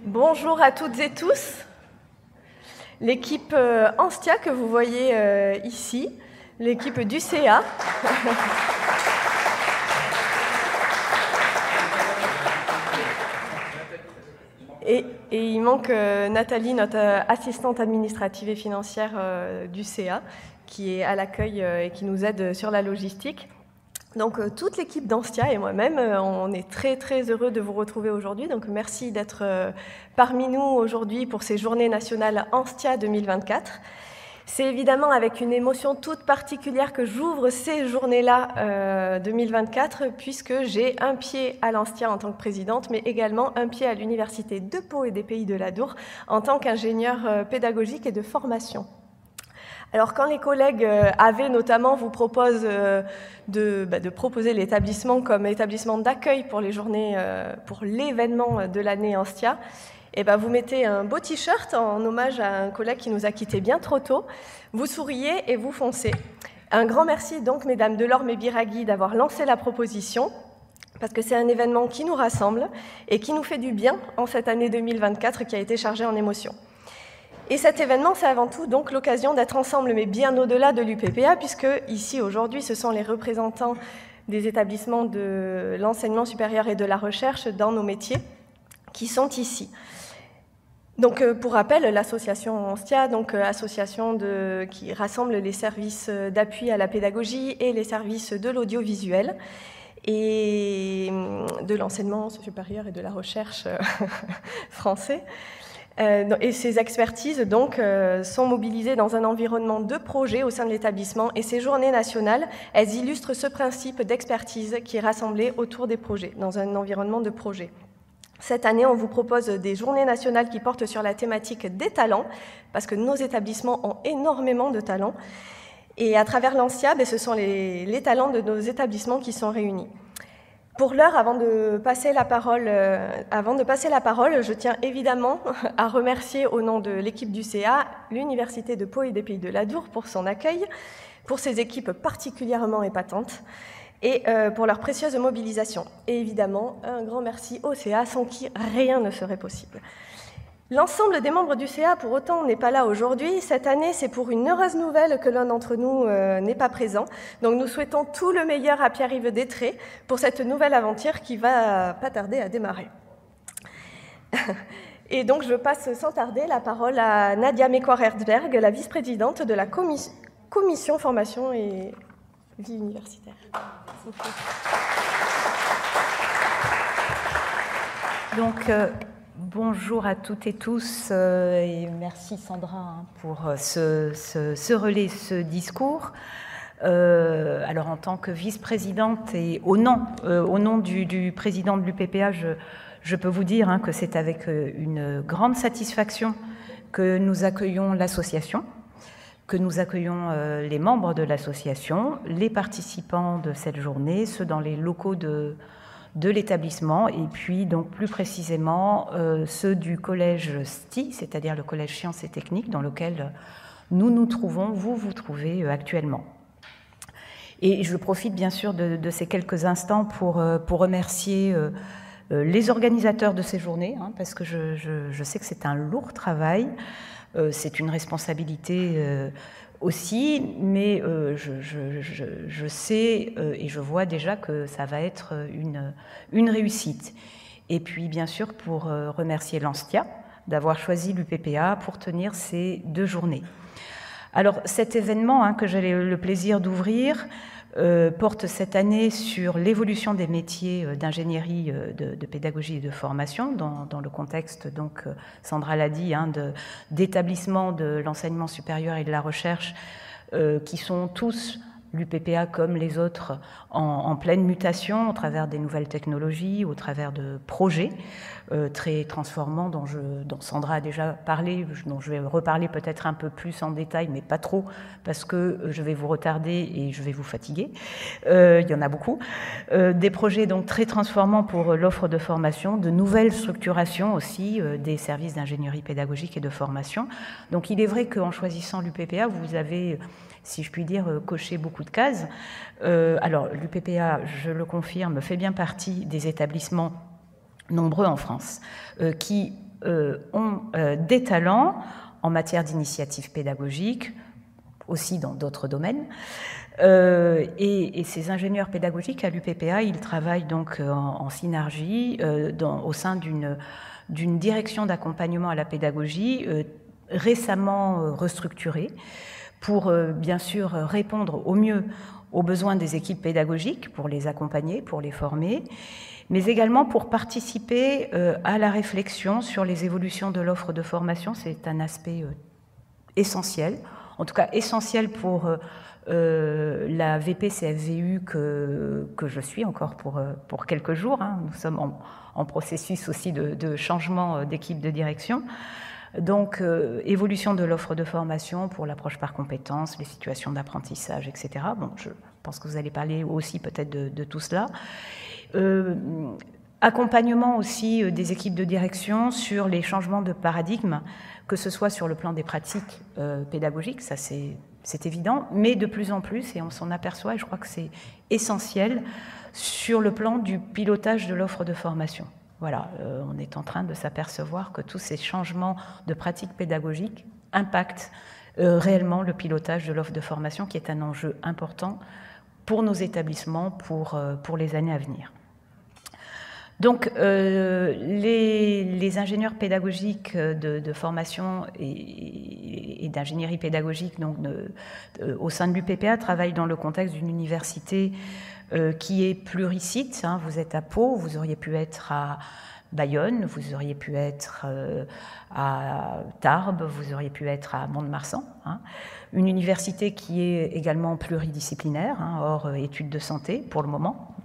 Bonjour à toutes et tous. L'équipe Anstia que vous voyez ici, l'équipe d'UCA. Et il manque Nathalie, notre assistante administrative et financière d'UCA, qui est à l'accueil et qui nous aide sur la logistique. Donc toute l'équipe d'Anstia et moi-même, on est très très heureux de vous retrouver aujourd'hui. Donc merci d'être parmi nous aujourd'hui pour ces journées nationales Anstia 2024. C'est évidemment avec une émotion toute particulière que j'ouvre ces journées-là 2024, puisque j'ai un pied à l'Anstia en tant que présidente, mais également un pied à l'Université de Pau et des Pays de l'Adour en tant qu'ingénieure pédagogique et de formation. Alors quand les collègues AV notamment vous proposent de proposer l'établissement comme établissement d'accueil pour les journées, pour l'événement de l'année Anstia, et vous mettez un beau t-shirt en hommage à un collègue qui nous a quittés bien trop tôt, vous souriez et vous foncez. Un grand merci donc mesdames Delorme et Biraghi d'avoir lancé la proposition, parce que c'est un événement qui nous rassemble et qui nous fait du bien en cette année 2024 qui a été chargée en émotions. Et cet événement, c'est avant tout donc l'occasion d'être ensemble, mais bien au-delà de l'UPPA, puisque ici, aujourd'hui, ce sont les représentants des établissements de l'enseignement supérieur et de la recherche dans nos métiers qui sont ici. Donc, pour rappel, l'association Anstia, donc association qui rassemble les services d'appui à la pédagogie et les services de l'audiovisuel et de l'enseignement supérieur et de la recherche français. Et ces expertises donc sont mobilisées dans un environnement de projet au sein de l'établissement, et ces journées nationales, elles illustrent ce principe d'expertise qui est rassemblé autour des projets, dans un environnement de projet. Cette année, on vous propose des journées nationales qui portent sur la thématique des talents, parce que nos établissements ont énormément de talents, et à travers l'Anstia, ce sont les talents de nos établissements qui sont réunis. Pour l'heure, avant de passer la parole, je tiens évidemment à remercier au nom de l'équipe du CA l'Université de Pau et des Pays de l'Adour pour son accueil, pour ses équipes particulièrement épatantes et pour leur précieuse mobilisation. Et évidemment, un grand merci au CA sans qui rien ne serait possible. L'ensemble des membres du CA, pour autant, n'est pas là aujourd'hui. Cette année, c'est pour une heureuse nouvelle que l'un d'entre nous n'est pas présent. Donc nous souhaitons tout le meilleur à Pierre-Yves Détré pour cette nouvelle aventure qui va pas tarder à démarrer. Et donc je passe sans tarder la parole à Nadia Mekouar-Herzberg, la vice-présidente de la commission formation et vie universitaire. Donc, bonjour à toutes et tous et merci Sandra pour ce relais, ce discours. Alors en tant que vice-présidente et au nom du président de l'UPPA, je peux vous dire que c'est avec une grande satisfaction que nous accueillons l'association, que nous accueillons les membres de l'association, les participants de cette journée, ceux dans les locaux de l'établissement, et puis donc plus précisément ceux du collège STI, c'est-à-dire le collège Sciences et Techniques, dans lequel nous nous trouvons, vous trouvez actuellement. Et je profite bien sûr de ces quelques instants pour remercier les organisateurs de ces journées, parce que je sais que c'est un lourd travail, c'est une responsabilité aussi, mais je sais et je vois déjà que ça va être une réussite. Et puis, bien sûr, pour remercier l'Anstia d'avoir choisi l'UPPA pour tenir ces deux journées. Alors, cet événement que j'ai le plaisir d'ouvrir porte cette année sur l'évolution des métiers d'ingénierie, de pédagogie et de formation dans le contexte, donc Sandra l'a dit, d'établissements de l'enseignement supérieur et de la recherche qui sont tous, l'UPPA comme les autres, en pleine mutation au travers des nouvelles technologies, au travers de projets très transformants dont Sandra a déjà parlé, dont je vais reparler peut-être un peu plus en détail, mais pas trop, parce que je vais vous retarder et je vais vous fatiguer. Il y en a beaucoup. Des projets donc très transformants pour l'offre de formation, de nouvelles structurations aussi des services d'ingénierie pédagogique et de formation. Donc il est vrai qu'en choisissant l'UPPA, vous avez, si je puis dire, coché beaucoup de cases. Alors l'UPPA, je le confirme, fait bien partie des établissements nombreux en France qui ont des talents en matière d'initiative pédagogique, aussi dans d'autres domaines. Et ces ingénieurs pédagogiques à l'UPPA, ils travaillent donc en synergie au sein d'une direction d'accompagnement à la pédagogie récemment restructurée pour bien sûr répondre au mieux aux besoins des équipes pédagogiques, pour les accompagner, pour les former, mais également pour participer à la réflexion sur les évolutions de l'offre de formation. C'est un aspect essentiel, en tout cas essentiel pour la VP-CFVU que je suis encore pour quelques jours. Hein. Nous sommes en processus aussi de changement d'équipe de direction. Donc, évolution de l'offre de formation pour l'approche par compétences, les situations d'apprentissage, etc. Bon, je pense que vous allez parler aussi peut-être de tout cela. Accompagnement aussi des équipes de direction sur les changements de paradigme, que ce soit sur le plan des pratiques pédagogiques, ça c'est évident, mais de plus en plus, et on s'en aperçoit, et je crois que c'est essentiel, sur le plan du pilotage de l'offre de formation. Voilà, on est en train de s'apercevoir que tous ces changements de pratiques pédagogiques impactent réellement le pilotage de l'offre de formation, qui est un enjeu important pour nos établissements pour les années à venir. Donc, les ingénieurs pédagogiques de formation et d'ingénierie pédagogique donc, au sein de l'UPPA travaillent dans le contexte d'une université qui est pluricite. Hein. Vous êtes à Pau, vous auriez pu être à Bayonne, vous auriez pu être à Tarbes, vous auriez pu être à Mont-de-Marsan. Hein. Une université qui est également pluridisciplinaire, hein, hors études de santé pour le moment.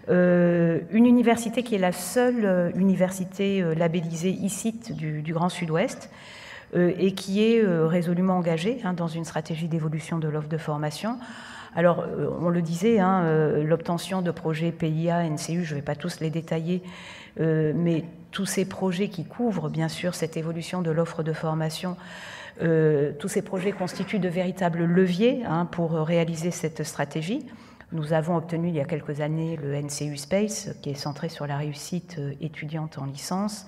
Une université qui est la seule université labellisée ICIT du Grand Sud-Ouest et qui est résolument engagée hein, dans une stratégie d'évolution de l'offre de formation. Alors, on le disait, hein, l'obtention de projets PIA, NCU, je ne vais pas tous les détailler, mais tous ces projets qui couvrent, bien sûr, cette évolution de l'offre de formation, tous ces projets constituent de véritables leviers hein, pour réaliser cette stratégie. Nous avons obtenu il y a quelques années le NCU Space, qui est centré sur la réussite étudiante en licence.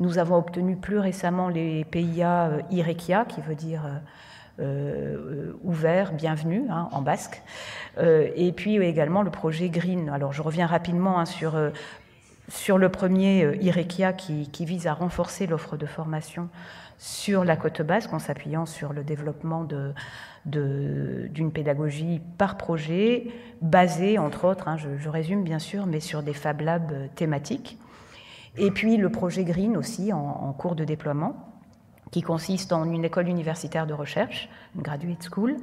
Nous avons obtenu plus récemment les PIA IREKIA, qui veut dire ouvert, bienvenue, hein, en basque. Et puis également le projet Green. Alors je reviens rapidement hein, sur le premier IREKIA qui vise à renforcer l'offre de formation sur la côte basque en s'appuyant sur le développement d'une pédagogie par projet basée, entre autres, hein, je résume bien sûr, mais sur des Fab Labs thématiques. Et puis le projet Green aussi en cours de déploiement, qui consiste en une école universitaire de recherche, une graduate school,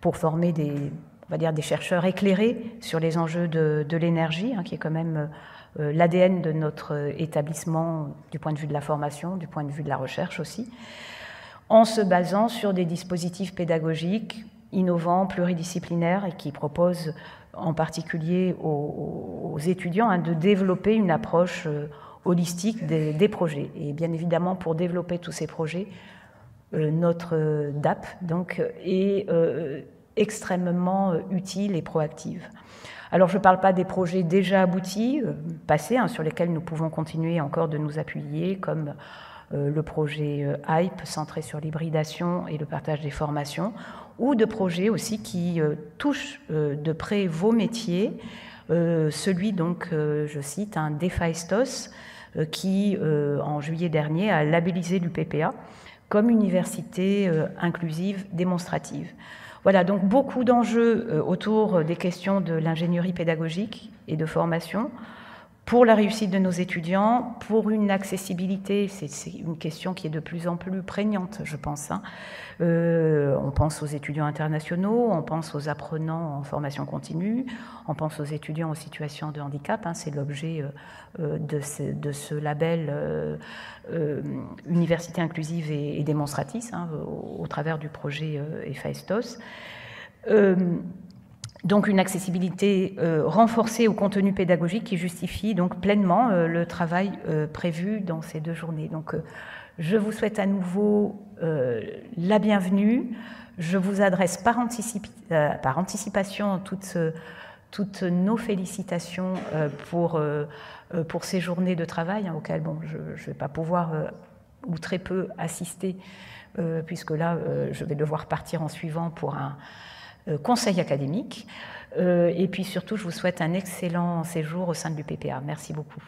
pour former on va dire des chercheurs éclairés sur les enjeux de l'énergie, hein, qui est quand même l'ADN de notre établissement du point de vue de la formation, du point de vue de la recherche aussi, en se basant sur des dispositifs pédagogiques innovants, pluridisciplinaires, et qui proposent en particulier aux étudiants hein, de développer une approche holistique des projets. Et bien évidemment, pour développer tous ces projets, notre DAP donc, est extrêmement utile et proactive. Alors, je ne parle pas des projets déjà aboutis, passés, hein, sur lesquels nous pouvons continuer encore de nous appuyer, comme le projet HYPE, centré sur l'hybridation et le partage des formations, ou de projets aussi qui touchent de près vos métiers, celui donc, je cite, un DEFAESTOS, qui, en juillet dernier, a labellisé l'UPPA comme université inclusive démonstrative. Voilà, donc beaucoup d'enjeux autour des questions de l'ingénierie pédagogique et de formation pour la réussite de nos étudiants, pour une accessibilité, c'est une question qui est de plus en plus prégnante, je pense. Hein. On pense aux étudiants internationaux, on pense aux apprenants en formation continue, on pense aux étudiants en situation de handicap, hein, c'est l'objet de ce label Université inclusive et démonstratrice, hein, au travers du projet Héphaïstos. Donc une accessibilité renforcée au contenu pédagogique qui justifie donc pleinement le travail prévu dans ces 2 journées. Donc je vous souhaite à nouveau la bienvenue. Je vous adresse par anticipation toutes nos félicitations pour ces journées de travail, hein, auxquelles bon, je ne vais pas pouvoir ou très peu assisté, puisque là, je vais devoir partir en suivant pour un conseil académique. Et puis surtout, je vous souhaite un excellent séjour au sein de l'UPPA. Merci beaucoup.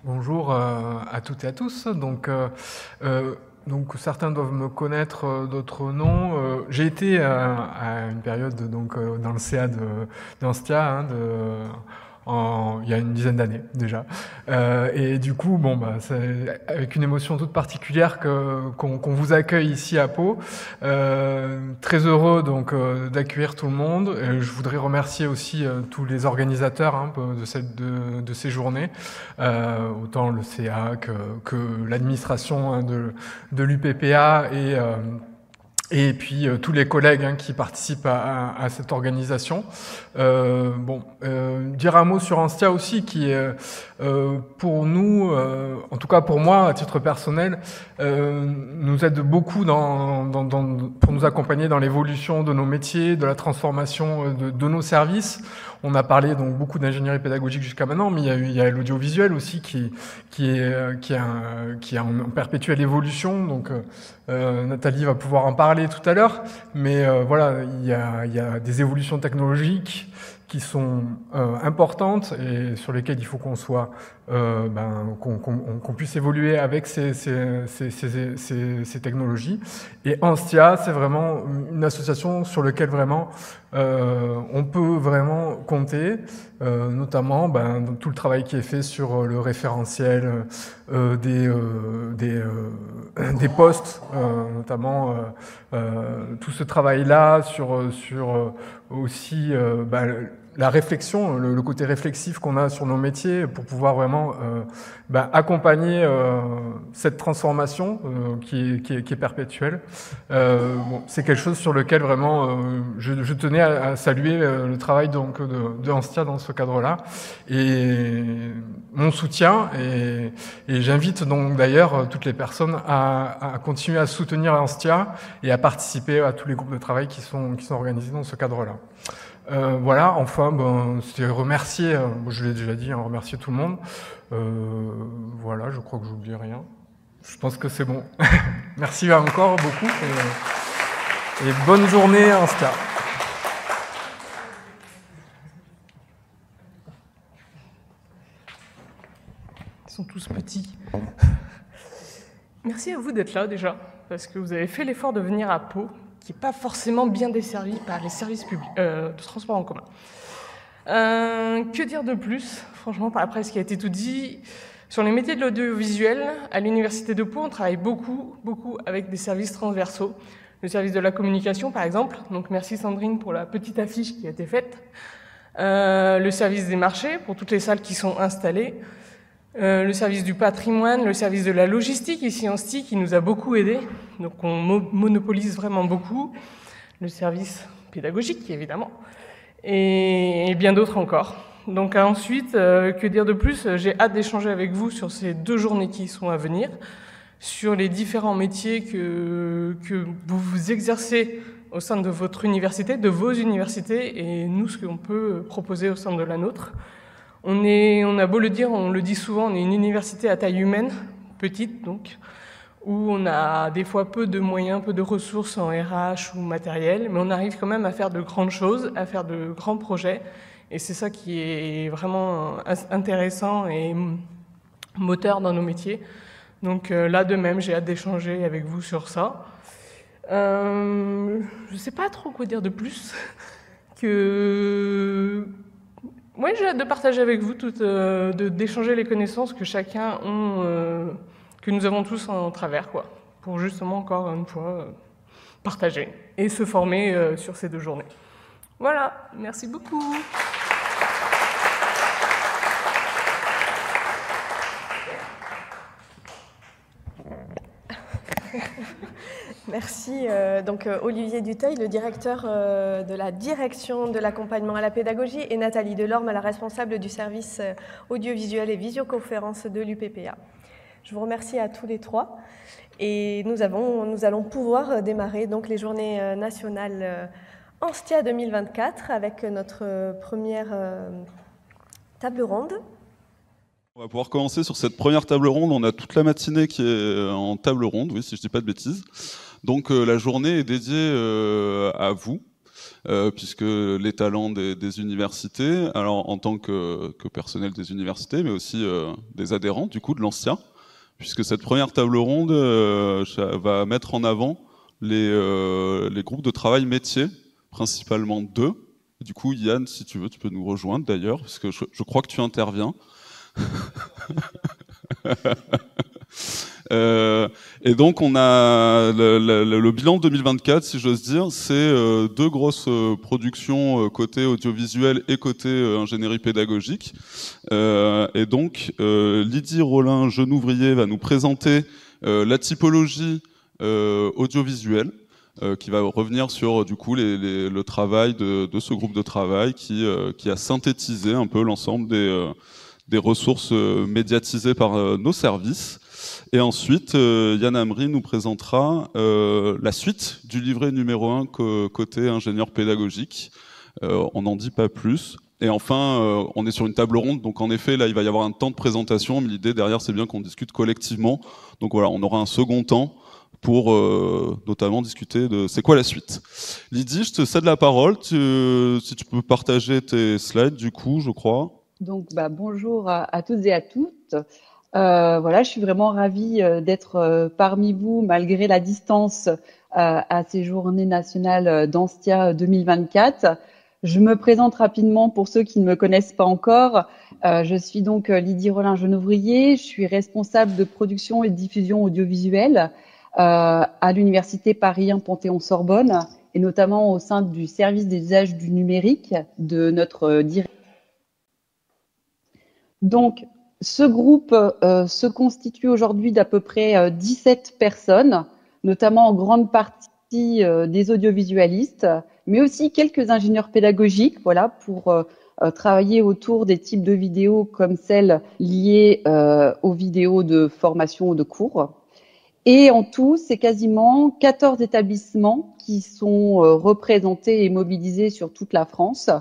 Bonjour à toutes et à tous. Donc certains doivent me connaître, d'autres non. J'ai été à une période donc, dans le CA d'Anstia, il y a une dizaine d'années déjà. Et du coup, bon, c'est avec une émotion toute particulière qu'on vous accueille ici à Pau. Très heureux donc d'accueillir tout le monde. Et je voudrais remercier aussi tous les organisateurs de ces journées, autant le CA que l'administration de l'UPPA et puis tous les collègues qui participent à cette organisation. Dire un mot sur Anstia aussi, qui est pour nous, en tout cas pour moi, à titre personnel, nous aide beaucoup pour nous accompagner dans l'évolution de nos métiers, de la transformation de nos services. On a parlé donc beaucoup d'ingénierie pédagogique jusqu'à maintenant, mais il y a l'audiovisuel aussi qui est en perpétuelle évolution. Donc Nathalie va pouvoir en parler tout à l'heure, mais voilà, il y a des évolutions technologiques qui sont importantes et sur lesquelles il faut qu'on soit, qu'on puisse évoluer avec ces technologies. Et Anstia, c'est vraiment une association sur laquelle vraiment on peut vraiment compter, notamment dans tout le travail qui est fait sur le référentiel des postes, notamment tout ce travail-là sur aussi la réflexion, le côté réflexif qu'on a sur nos métiers pour pouvoir vraiment accompagner cette transformation qui est perpétuelle. C'est quelque chose sur lequel vraiment je tenais à saluer le travail donc de Anstia dans ce cadre-là et mon soutien et j'invite donc d'ailleurs toutes les personnes à continuer à soutenir Anstia et à participer à tous les groupes de travail qui sont organisés dans ce cadre-là. Voilà, enfin, c'était remercier, je l'ai déjà dit, remercier tout le monde. Voilà, je crois que j'oublie rien. Je pense que c'est bon. Merci encore beaucoup et bonne journée à Anstia. Ils sont tous petits. Merci à vous d'être là déjà, parce que vous avez fait l'effort de venir à Pau, qui n'est pas forcément bien desservi par les services publics de transport en commun. Que dire de plus, franchement, après ce qui a été tout dit, sur les métiers de l'audiovisuel, à l'Université de Pau, on travaille beaucoup avec des services transversaux. Le service de la communication, par exemple, donc merci Sandrine pour la petite affiche qui a été faite. Le service des marchés, pour toutes les salles qui sont installées. Le service du patrimoine, le service de la logistique ici en STI qui nous a beaucoup aidés, donc on monopolise vraiment beaucoup, le service pédagogique évidemment, et bien d'autres encore. Donc ensuite, que dire de plus, j'ai hâte d'échanger avec vous sur ces 2 journées qui sont à venir, sur les différents métiers que vous exercez au sein de votre université, de vos universités, et nous ce qu'on peut proposer au sein de la nôtre. On a beau le dire, on le dit souvent, on est une université à taille humaine, petite donc, où on a des fois peu de moyens, peu de ressources en RH ou matériel, mais on arrive quand même à faire de grandes choses, à faire de grands projets, et c'est ça qui est vraiment intéressant et moteur dans nos métiers. Donc là de même, j'ai hâte d'échanger avec vous sur ça. Je ne sais pas trop quoi dire de plus que... Oui, j'ai hâte de partager avec vous, d'échanger les connaissances que chacun que nous avons tous en travers, quoi, pour justement, encore une fois, partager et se former sur ces 2 journées. Voilà, merci beaucoup. Merci. Donc Olivier Dutheil, le directeur de la direction de l'accompagnement à la pédagogie, et Nathalie Delorme, la responsable du service audiovisuel et visioconférence de l'UPPA. Je vous remercie à tous les 3. Et nous allons pouvoir démarrer donc les journées nationales Anstia 2024 avec notre première table ronde. On va pouvoir commencer sur cette première table ronde. On a toute la matinée qui est en table ronde, oui, si je dis pas de bêtises. Donc la journée est dédiée à vous, puisque les talents des universités, alors en tant que personnel des universités, mais aussi des adhérents du coup de l'Anstia, puisque cette première table ronde va mettre en avant les groupes de travail métiers, principalement deux. Du coup, Yann, si tu veux, tu peux nous rejoindre d'ailleurs, parce que je crois que tu interviens. Et donc on a le bilan 2024, si j'ose dire, c'est deux grosses productions côté audiovisuel et côté ingénierie pédagogique. Et donc Lydie Rollin-Genouvrier va nous présenter la typologie audiovisuelle, qui va revenir sur du coup le travail de ce groupe de travail qui a synthétisé un peu l'ensemble des ressources médiatisées par nos services. Et ensuite, Yann Amri nous présentera la suite du livret numéro 1 côté ingénieur pédagogique. On n'en dit pas plus. Et enfin, on est sur une table ronde, donc en effet, là, il va y avoir un temps de présentation, mais l'idée derrière, c'est bien qu'on discute collectivement. Donc voilà, on aura un second temps pour notamment discuter de c'est quoi la suite. Lydie, je te cède la parole, si tu peux partager tes slides, du coup, je crois. Donc, bonjour à toutes et à toutes. Voilà, je suis vraiment ravie d'être parmi vous malgré la distance à ces journées nationales d'Anstia 2024. Je me présente rapidement pour ceux qui ne me connaissent pas encore. Je suis donc Lydie Rollin-Genouvrier. Je suis responsable de production et de diffusion audiovisuelle à l'Université Paris 1 Panthéon-Sorbonne et notamment au sein du service des usages du numérique de notre direction. Donc, ce groupe se constitue aujourd'hui d'à peu près 17 personnes, notamment en grande partie des audiovisualistes, mais aussi quelques ingénieurs pédagogiques, voilà, pour travailler autour des types de vidéos comme celles liées aux vidéos de formation ou de cours. Et en tout, c'est quasiment 14 établissements qui sont représentés et mobilisés sur toute la France.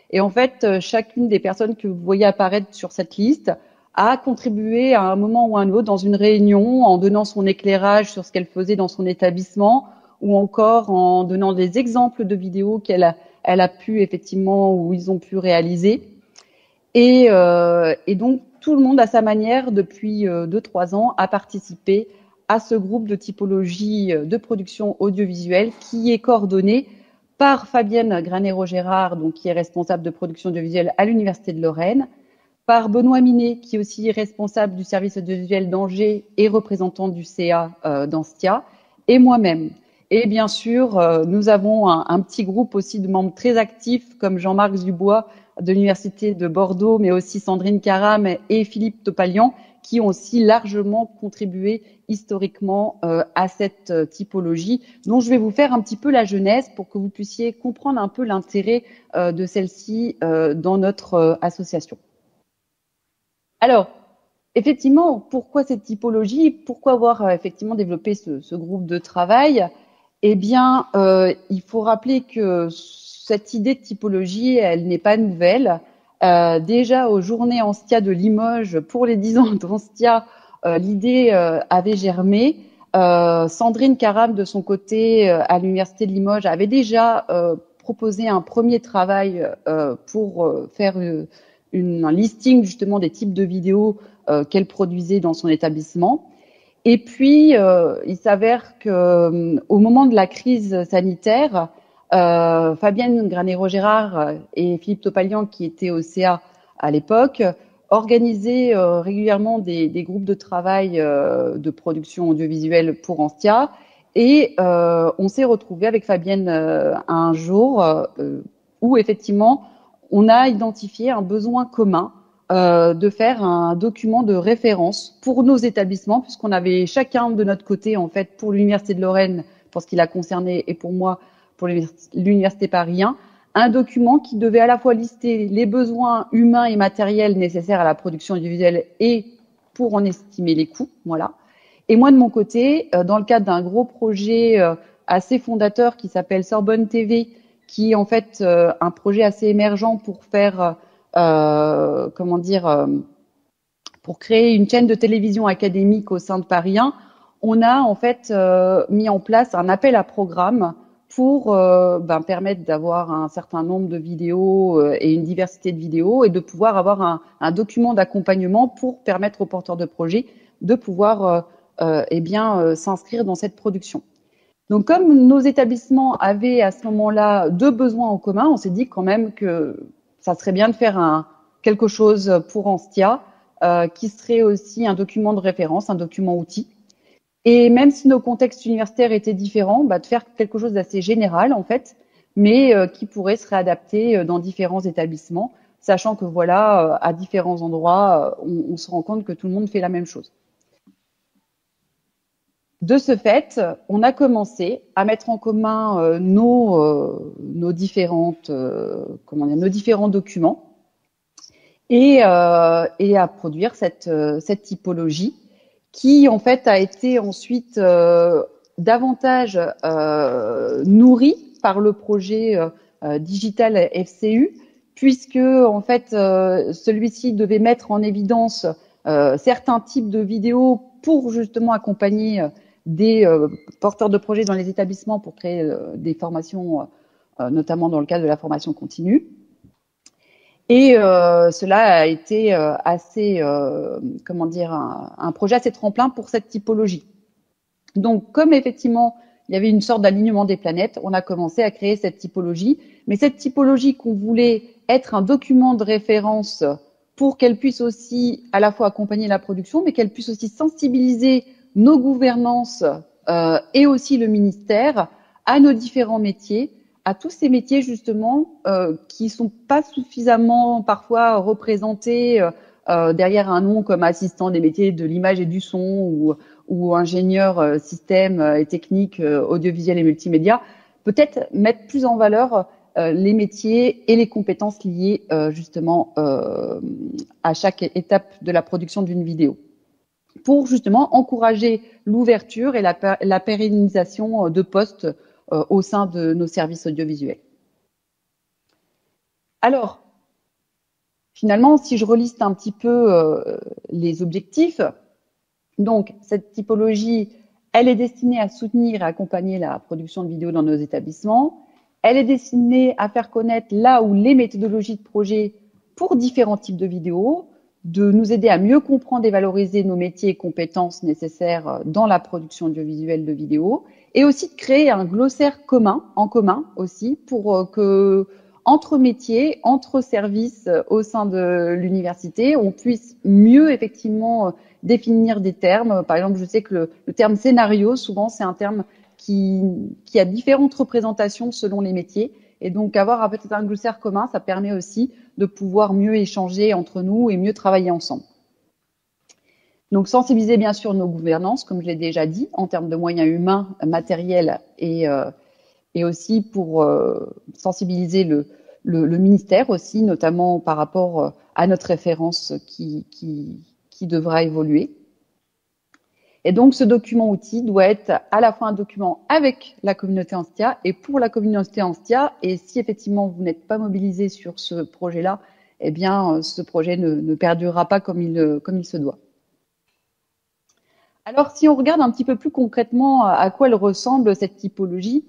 Et en fait, chacune des personnes que vous voyez apparaître sur cette liste a contribué à un moment ou à un autre dans une réunion en donnant son éclairage sur ce qu'elle faisait dans son établissement ou encore en donnant des exemples de vidéos qu'elle a pu effectivement ou ils ont pu réaliser. Et donc, tout le monde à sa manière, depuis 2-3 ans, a participé à ce groupe de typologie de production audiovisuelle qui est coordonné par Fabienne Granero-Gérard, donc qui est responsable de production audiovisuelle à l'Université de Lorraine, par Benoît Minet, qui est aussi responsable du service audiovisuel d'Angers et représentant du CA d'Anstia, et moi-même. Et bien sûr, nous avons un petit groupe aussi de membres très actifs, comme Jean-Marc Dubois de l'Université de Bordeaux, mais aussi Sandrine Caram et Philippe Topalian, qui ont aussi largement contribué historiquement à cette typologie, dont je vais vous faire un petit peu la genèse pour que vous puissiez comprendre un peu l'intérêt de celle-ci dans notre association. Alors, effectivement, pourquoi cette typologie? Pourquoi avoir effectivement développé ce groupe de travail? Eh bien, il faut rappeler que cette idée de typologie, elle n'est pas nouvelle. Déjà aux journées Anstia de Limoges, pour les 10 ans d'Anstia, l'idée avait germé. Sandrine Caram, de son côté, à l'Université de Limoges, avait déjà proposé un premier travail pour faire un listing justement des types de vidéos qu'elle produisait dans son établissement. Et puis, il s'avère que au moment de la crise sanitaire, Fabienne Granero-Gérard et Philippe Topalian, qui étaient au CA à l'époque, organisaient régulièrement des groupes de travail de production audiovisuelle pour Anstia. Et on s'est retrouvé avec Fabienne un jour où effectivement on a identifié un besoin commun de faire un document de référence pour nos établissements, puisqu'on avait chacun de notre côté, en fait, pour l'Université de Lorraine, pour ce qui l'a concerné, et pour moi, pour l'Université Paris 1, un document qui devait à la fois lister les besoins humains et matériels nécessaires à la production audiovisuelle et pour en estimer les coûts, voilà. Et moi, de mon côté, dans le cadre d'un gros projet assez fondateur qui s'appelle Sorbonne TV, qui est en fait un projet assez émergent pour faire, pour créer une chaîne de télévision académique au sein de Paris 1, on a en fait mis en place un appel à programme pour permettre d'avoir un certain nombre de vidéos et une diversité de vidéos et de pouvoir avoir un document d'accompagnement pour permettre aux porteurs de projets de pouvoir s'inscrire dans cette production. Donc, comme nos établissements avaient à ce moment-là deux besoins en commun, on s'est dit quand même que ça serait bien de faire quelque chose pour Anstia, qui serait aussi un document de référence, un document outil. Et même si nos contextes universitaires étaient différents, de faire quelque chose d'assez général en fait, mais qui pourrait se réadapter dans différents établissements, sachant que voilà, à différents endroits, on se rend compte que tout le monde fait la même chose. De ce fait, on a commencé à mettre en commun nos différents documents et à produire cette typologie qui en fait a été ensuite davantage nourrie par le projet Digital FCU, puisque en fait celui-ci devait mettre en évidence certains types de vidéos pour justement accompagner des porteurs de projets dans les établissements pour créer des formations, notamment dans le cadre de la formation continue. Et cela a été un projet assez tremplin pour cette typologie. Donc, comme effectivement, il y avait une sorte d'alignement des planètes, on a commencé à créer cette typologie. Mais cette typologie qu'on voulait être un document de référence pour qu'elle puisse aussi à la fois accompagner la production, mais qu'elle puisse aussi sensibiliser nos gouvernances et aussi le ministère à nos différents métiers, à tous ces métiers justement qui sont pas suffisamment parfois représentés derrière un nom comme assistant des métiers de l'image et du son ou ingénieur système et technique audiovisuel et multimédia. Peut-être mettre plus en valeur les métiers et les compétences liées justement à chaque étape de la production d'une vidéo, pour justement encourager l'ouverture et la pérennisation de postes au sein de nos services audiovisuels. Alors, finalement, si je reliste un petit peu les objectifs, donc cette typologie, elle est destinée à soutenir et accompagner la production de vidéos dans nos établissements. Elle est destinée à faire connaître là où les méthodologies de projet pour différents types de vidéos, de nous aider à mieux comprendre et valoriser nos métiers et compétences nécessaires dans la production audiovisuelle de vidéos, et aussi de créer un glossaire en commun aussi, pour que entre métiers, entre services au sein de l'université, on puisse mieux effectivement définir des termes. Par exemple, je sais que le terme scénario, souvent, c'est un terme qui a différentes représentations selon les métiers. Et donc, avoir peut-être un glossaire commun, ça permet aussi de pouvoir mieux échanger entre nous et mieux travailler ensemble. Donc, sensibiliser bien sûr nos gouvernances, comme je l'ai déjà dit, en termes de moyens humains, matériels et aussi pour sensibiliser le ministère aussi, notamment par rapport à notre référence qui devra évoluer. Et donc, ce document outil doit être à la fois un document avec la communauté Anstia et pour la communauté Anstia. Et si effectivement vous n'êtes pas mobilisé sur ce projet-là, eh bien, ce projet ne perdurera pas comme il se doit. Alors, si on regarde un petit peu plus concrètement à quoi elle ressemble, cette typologie,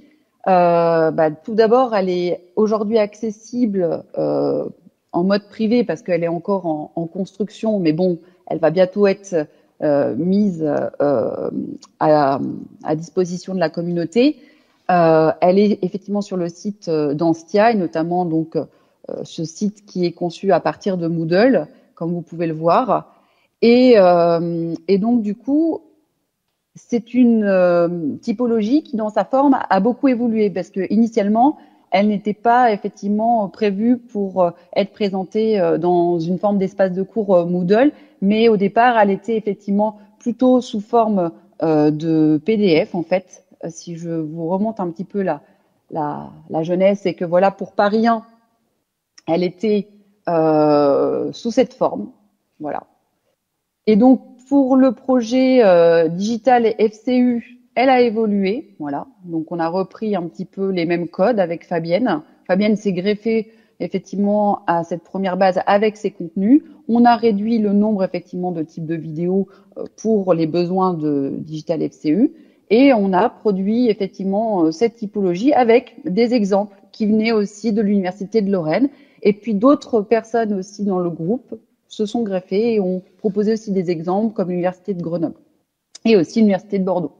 tout d'abord, elle est aujourd'hui accessible en mode privé parce qu'elle est encore en construction, mais bon, elle va bientôt être mise à disposition de la communauté. Elle est effectivement sur le site d'Anstia et notamment donc ce site qui est conçu à partir de Moodle, comme vous pouvez le voir. Et donc du coup, c'est une typologie qui, dans sa forme, a beaucoup évolué parce que initialement, elle n'était pas effectivement prévue pour être présentée dans une forme d'espace de cours Moodle, mais au départ, elle était effectivement plutôt sous forme de PDF en fait. Si je vous remonte un petit peu la jeunesse, c'est que voilà, pour Paris 1, elle était sous cette forme, voilà. Et donc pour le projet Digital FCU, elle a évolué, voilà. Donc, on a repris un petit peu les mêmes codes avec Fabienne. Fabienne s'est greffée effectivement à cette première base avec ses contenus. On a réduit le nombre effectivement de types de vidéos pour les besoins de Digital FCU et on a produit effectivement cette typologie avec des exemples qui venaient aussi de l'Université de Lorraine et puis d'autres personnes aussi dans le groupe se sont greffées et ont proposé aussi des exemples comme l'Université de Grenoble et aussi l'Université de Bordeaux.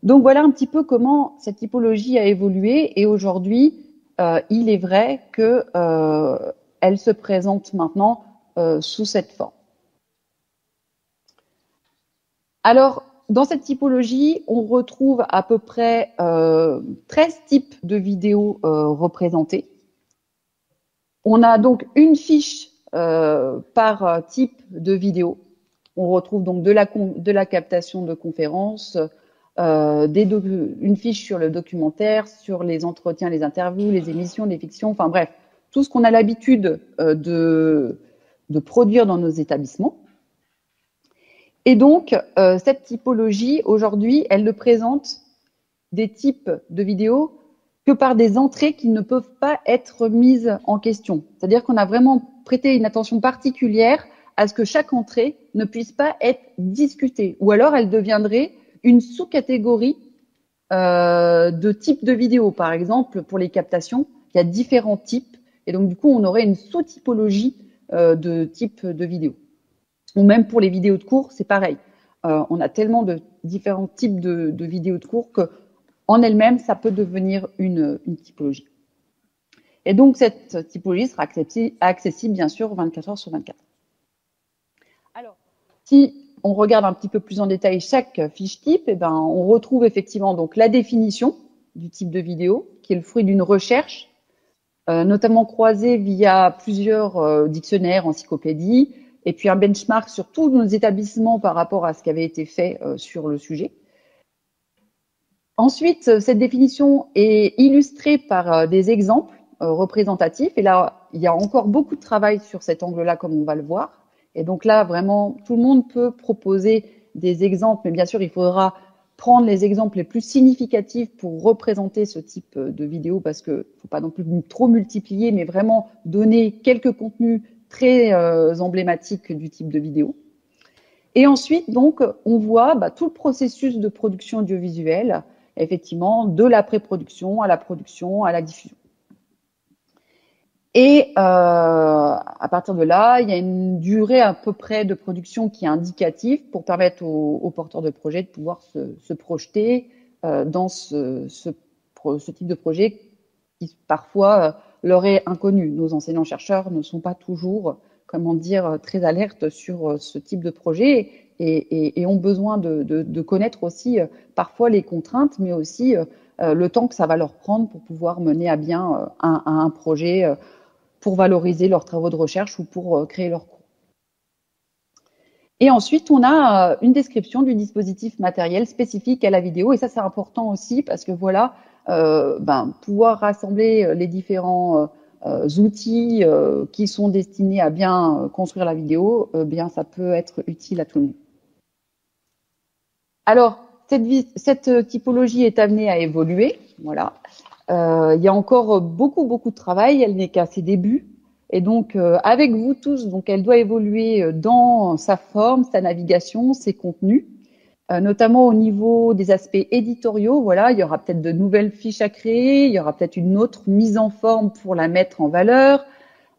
Donc voilà un petit peu comment cette typologie a évolué et aujourd'hui, il est vrai que elle se présente maintenant sous cette forme. Alors, dans cette typologie, on retrouve à peu près 13 types de vidéos représentées. On a donc une fiche par type de vidéo. On retrouve donc de la captation de conférences, une fiche sur le documentaire, sur les entretiens, les interviews, les émissions, les fictions, enfin bref, tout ce qu'on a l'habitude de produire dans nos établissements. Et donc, cette typologie, aujourd'hui, elle ne présente des types de vidéos que par des entrées qui ne peuvent pas être mises en question. C'est-à-dire qu'on a vraiment prêté une attention particulière à ce que chaque entrée ne puisse pas être discutée, ou alors elle deviendrait une sous-catégorie de types de vidéos. Par exemple, pour les captations, il y a différents types, et donc du coup, on aurait une sous-typologie de types de vidéos. Ou même pour les vidéos de cours, c'est pareil. On a tellement de différents types de vidéos de cours que, en elle-même, ça peut devenir une typologie. Et donc, cette typologie sera accessible, bien sûr, 24 heures sur 24. Alors, si on regarde un petit peu plus en détail chaque fiche type, eh ben, on retrouve effectivement donc la définition du type de vidéo, qui est le fruit d'une recherche, notamment croisée via plusieurs dictionnaires, encyclopédies, et puis un benchmark sur tous nos établissements par rapport à ce qui avait été fait sur le sujet. Ensuite, cette définition est illustrée par des exemples représentatifs, et là, il y a encore beaucoup de travail sur cet angle-là, comme on va le voir. Et donc là, vraiment, tout le monde peut proposer des exemples, mais bien sûr, il faudra prendre les exemples les plus significatifs pour représenter ce type de vidéo, parce qu'il ne faut pas non plus trop multiplier, mais vraiment donner quelques contenus très emblématiques du type de vidéo. Et ensuite, donc, on voit tout le processus de production audiovisuelle, effectivement, de la pré-production à la production, à la diffusion. Et à partir de là, il y a une durée à peu près de production qui est indicative pour permettre aux porteurs de projet de pouvoir se projeter dans ce type de projet qui parfois leur est inconnu. Nos enseignants-chercheurs ne sont pas toujours, comment dire, très alertes sur ce type de projet et ont besoin de connaître aussi parfois les contraintes, mais aussi le temps que ça va leur prendre pour pouvoir mener à bien un projet pour valoriser leurs travaux de recherche ou pour créer leur cours. Et ensuite, on a une description du dispositif matériel spécifique à la vidéo. Et ça, c'est important aussi parce que voilà, pouvoir rassembler les différents outils qui sont destinés à bien construire la vidéo, bien ça peut être utile à tout le monde. Alors, cette typologie est amenée à évoluer, voilà. Il y a encore beaucoup de travail, elle n'est qu'à ses débuts. Et donc, avec vous tous, donc elle doit évoluer dans sa forme, sa navigation, ses contenus, notamment au niveau des aspects éditoriaux. Voilà, il y aura peut-être de nouvelles fiches à créer, il y aura peut-être une autre mise en forme pour la mettre en valeur.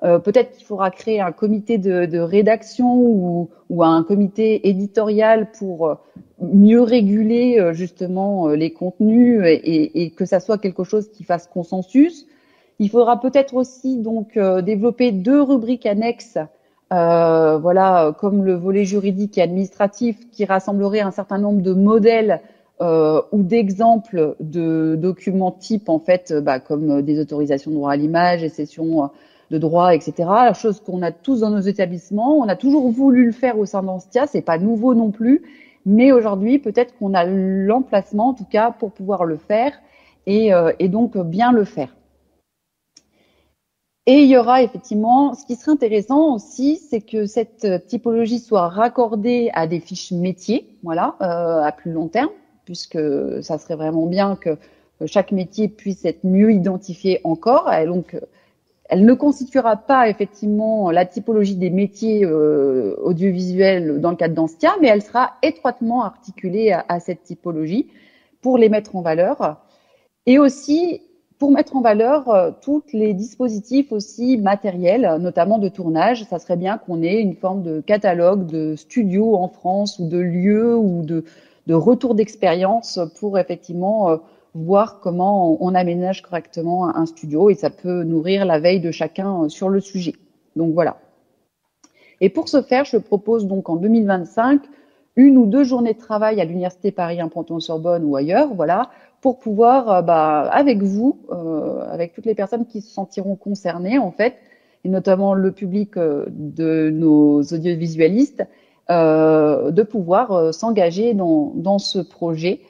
Peut-être qu'il faudra créer un comité de rédaction ou un comité éditorial pour mieux réguler justement les contenus et que ça soit quelque chose qui fasse consensus. Il faudra peut-être aussi donc développer 2 rubriques annexes, voilà, comme le volet juridique et administratif, qui rassemblerait un certain nombre de modèles ou d'exemples de documents types en fait, comme des autorisations de droit à l'image, des cessions de droit, etc. La chose qu'on a tous dans nos établissements, on a toujours voulu le faire au sein d'Anstia, c'est pas nouveau non plus, mais aujourd'hui peut-être qu'on a l'emplacement en tout cas pour pouvoir le faire et donc bien le faire. Et il y aura effectivement, ce qui serait intéressant aussi, c'est que cette typologie soit raccordée à des fiches métiers, voilà, à plus long terme, puisque ça serait vraiment bien que chaque métier puisse être mieux identifié encore. Et donc, elle ne constituera pas effectivement la typologie des métiers audiovisuels dans le cadre d'Anstia, mais elle sera étroitement articulée à cette typologie pour les mettre en valeur. Et aussi pour mettre en valeur tous les dispositifs aussi matériels, notamment de tournage. Ça serait bien qu'on ait une forme de catalogue de studios en France ou de lieux ou de retour d'expérience pour effectivement voir comment on aménage correctement un studio, et ça peut nourrir la veille de chacun sur le sujet. Donc voilà. Et pour ce faire, je propose donc en 2025 1 ou 2 journées de travail à l'Université Paris 1 Panthéon-Sorbonne ou ailleurs, voilà, pour pouvoir, avec vous, avec toutes les personnes qui se sentiront concernées en fait, et notamment le public de nos audiovisualistes, de pouvoir s'engager dans ce projet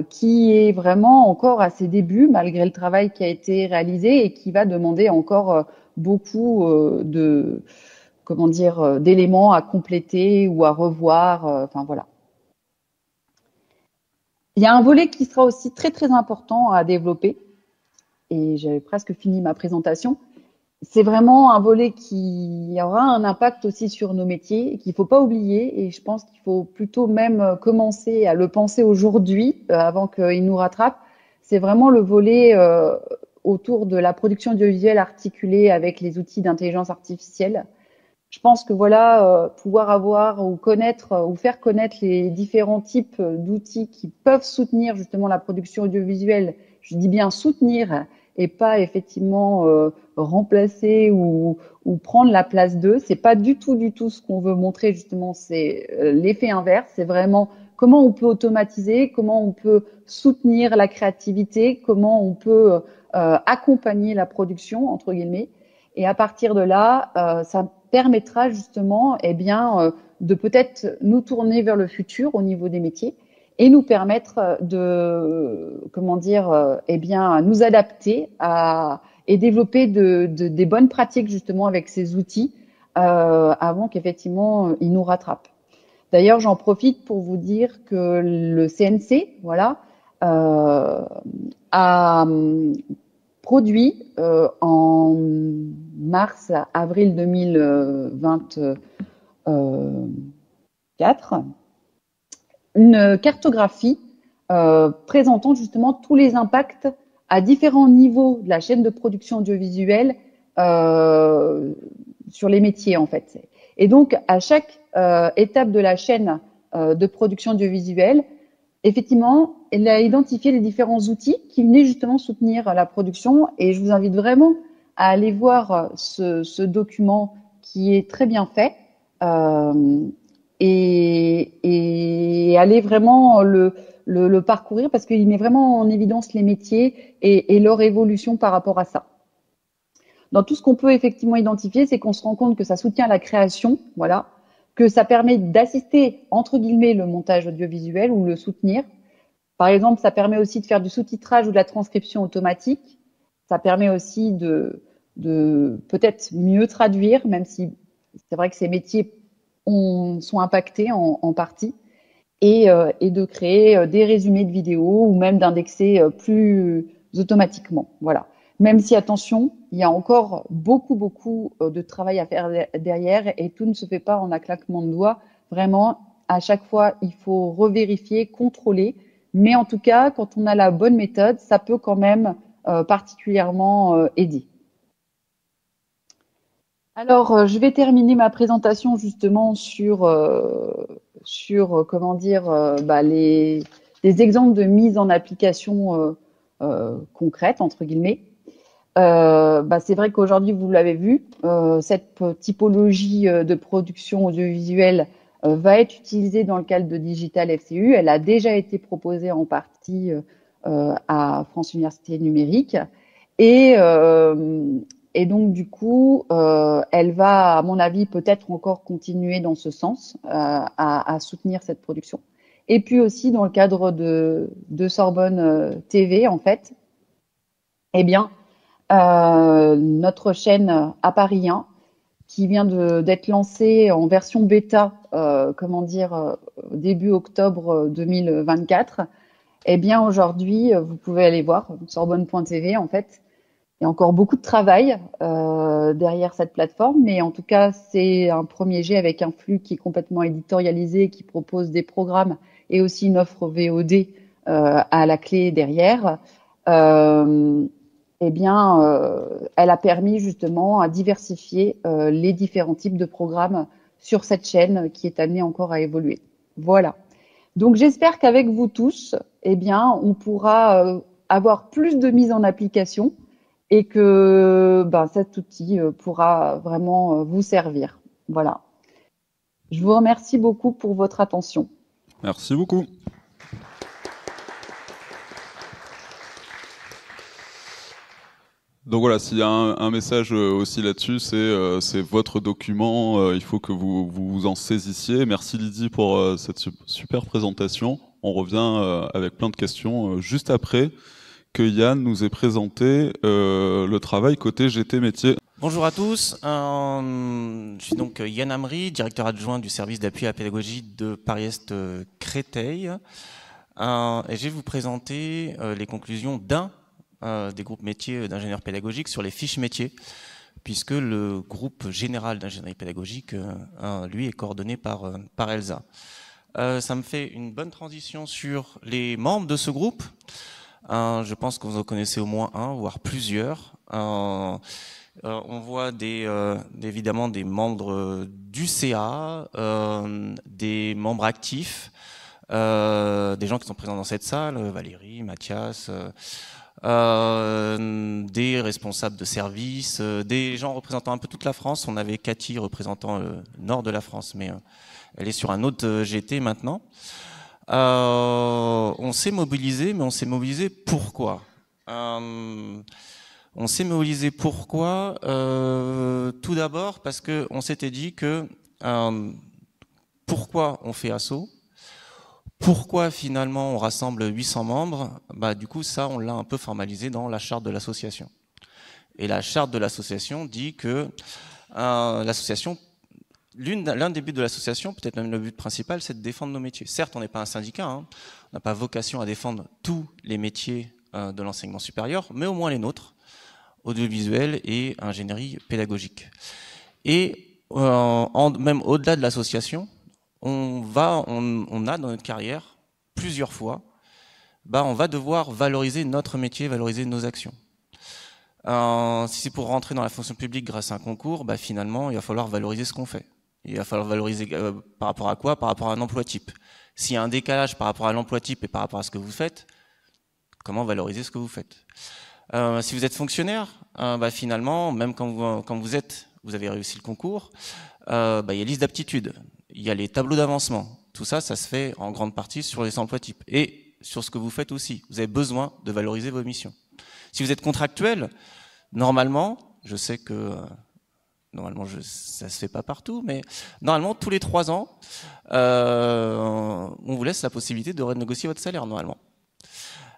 qui est vraiment encore à ses débuts, malgré le travail qui a été réalisé et qui va demander encore beaucoup d'éléments à compléter ou à revoir. Enfin voilà. Il y a un volet qui sera aussi très très important à développer, et j'avais presque fini ma présentation. C'est vraiment un volet qui aura un impact aussi sur nos métiers, qu'il ne faut pas oublier, et je pense qu'il faut plutôt même commencer à le penser aujourd'hui, avant qu'il nous rattrape. C'est vraiment le volet autour de la production audiovisuelle articulée avec les outils d'intelligence artificielle. Je pense que voilà, pouvoir avoir ou connaître ou faire connaître les différents types d'outils qui peuvent soutenir justement la production audiovisuelle, je dis bien soutenir et pas effectivement remplacer ou prendre la place d'eux. C'est pas du tout ce qu'on veut montrer justement, c'est l'effet inverse. C'est vraiment comment on peut automatiser, comment on peut soutenir la créativité, comment on peut accompagner la production entre guillemets. Et à partir de là, ça permettra justement, de peut-être nous tourner vers le futur au niveau des métiers et nous permettre de, nous adapter et développer des bonnes pratiques justement avec ces outils avant qu'effectivement ils nous rattrapent. D'ailleurs, j'en profite pour vous dire que le CNC, a produit en mars-avril 2024 une cartographie présentant justement tous les impacts à différents niveaux de la chaîne de production audiovisuelle sur les métiers en fait. Et donc à chaque étape de la chaîne de production audiovisuelle, effectivement, elle a identifié les différents outils qui venaient justement soutenir la production, et je vous invite vraiment à aller voir ce document qui est très bien fait et aller vraiment le parcourir parce qu'il met vraiment en évidence les métiers et leur évolution par rapport à ça. Dans tout ce qu'on peut effectivement identifier, c'est qu'on se rend compte que ça soutient la création, voilà, que ça permet d'assister, entre guillemets, le montage audiovisuel ou le soutenir. Par exemple, ça permet aussi de faire du sous-titrage ou de la transcription automatique. Ça permet aussi de peut-être mieux traduire, même si c'est vrai que ces métiers sont impactés en partie, et de créer des résumés de vidéos ou même d'indexer plus automatiquement. Voilà. Même si, attention, il y a encore beaucoup de travail à faire derrière et tout ne se fait pas en un claquement de doigts. Vraiment, à chaque fois, il faut revérifier, contrôler. Mais en tout cas, quand on a la bonne méthode, ça peut quand même particulièrement aider. Alors, je vais terminer ma présentation justement sur les exemples de mise en application concrète, entre guillemets. C'est vrai qu'aujourd'hui, vous l'avez vu, cette typologie de production audiovisuelle va être utilisée dans le cadre de Digital FCU. Elle a déjà été proposée en partie à France Université Numérique. Et donc, du coup, elle va, à mon avis, peut-être encore continuer dans ce sens, à soutenir cette production. Et puis aussi, dans le cadre de Sorbonne TV, en fait, notre chaîne à Paris 1, qui vient d'être lancée en version bêta, début octobre 2024, Eh bien, aujourd'hui, vous pouvez aller voir sorbonne.tv, en fait. Il y a encore beaucoup de travail derrière cette plateforme, mais en tout cas, c'est un premier jet avec un flux qui est complètement éditorialisé, qui propose des programmes et aussi une offre VOD à la clé derrière. Eh bien, elle a permis justement à diversifier les différents types de programmes sur cette chaîne qui est amenée encore à évoluer. Voilà. Donc, j'espère qu'avec vous tous, eh bien, on pourra avoir plus de mise en application et que cet outil pourra vraiment vous servir. Voilà. Je vous remercie beaucoup pour votre attention. Merci beaucoup. Donc voilà, s'il y a un message aussi là-dessus, c'est votre document, il faut que vous vous en saisissiez. Merci Lydie pour cette super présentation. On revient avec plein de questions juste après que Yann nous ait présenté le travail côté GT Métier. Bonjour à tous, je suis donc Yann Amri, directeur adjoint du service d'appui à la pédagogie de Paris-Est Créteil. Et je vais vous présenter les conclusions d'un des groupes métiers d'ingénieurs pédagogiques sur les fiches métiers, puisque le groupe général d'ingénierie pédagogique, lui, est coordonné par Elsa. Ça me fait une bonne transition sur les membres de ce groupe. Je pense que vous en connaissez au moins un, voire plusieurs. On voit évidemment des membres du CA, des membres actifs, des gens qui sont présents dans cette salle, Valérie, Mathias, des responsables de service, des gens représentant un peu toute la France. On avait Cathy représentant le nord de la France, mais elle est sur un autre GT maintenant. On s'est mobilisé, mais on s'est mobilisé pourquoi? On s'est mobilisé pourquoi? Tout d'abord parce qu'on s'était dit que pourquoi on fait assaut? Pourquoi finalement on rassemble 800 membres? Du coup ça on l'a un peu formalisé dans la charte de l'association. Et la charte de l'association dit que l'association, l'un des buts de l'association, peut-être même le but principal, c'est de défendre nos métiers. Certes, on n'est pas un syndicat, on n'a pas vocation à défendre tous les métiers de l'enseignement supérieur, mais au moins les nôtres, audiovisuel et ingénierie pédagogique. Et même au-delà de l'association, on a dans notre carrière, plusieurs fois, on va devoir valoriser notre métier, valoriser nos actions. Si c'est pour rentrer dans la fonction publique grâce à un concours, finalement, il va falloir valoriser ce qu'on fait. Il va falloir valoriser par rapport à quoi? Par rapport à un emploi type. S'il y a un décalage par rapport à l'emploi type et par rapport à ce que vous faites, comment valoriser ce que vous faites? Si vous êtes fonctionnaire, finalement, même quand vous avez réussi le concours, il y a liste d'aptitudes, il y a les tableaux d'avancement. Tout ça, ça se fait en grande partie sur les emplois types et sur ce que vous faites aussi. Vous avez besoin de valoriser vos missions. Si vous êtes contractuel, normalement, je sais que normalement ça se fait pas partout, mais normalement tous les 3 ans, on vous laisse la possibilité de renégocier votre salaire normalement.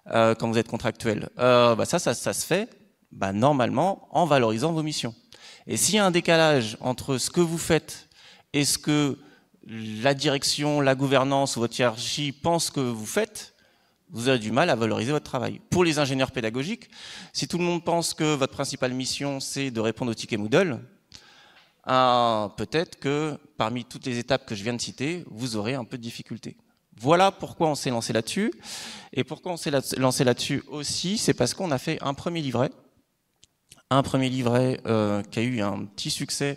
Quand vous êtes contractuel, ça se fait normalement en valorisant vos missions. Et s'il y a un décalage entre ce que vous faites et ce que la direction, la gouvernance ou votre hiérarchie pense que vous faites, vous avez du mal à valoriser votre travail. Pour les ingénieurs pédagogiques, si tout le monde pense que votre principale mission, c'est de répondre aux tickets Moodle, peut-être que parmi toutes les étapes que je viens de citer, vous aurez un peu de difficulté. Voilà pourquoi on s'est lancé là-dessus. Et pourquoi on s'est lancé là-dessus aussi, c'est parce qu'on a fait un premier livret. Un premier livret qui a eu un petit succès.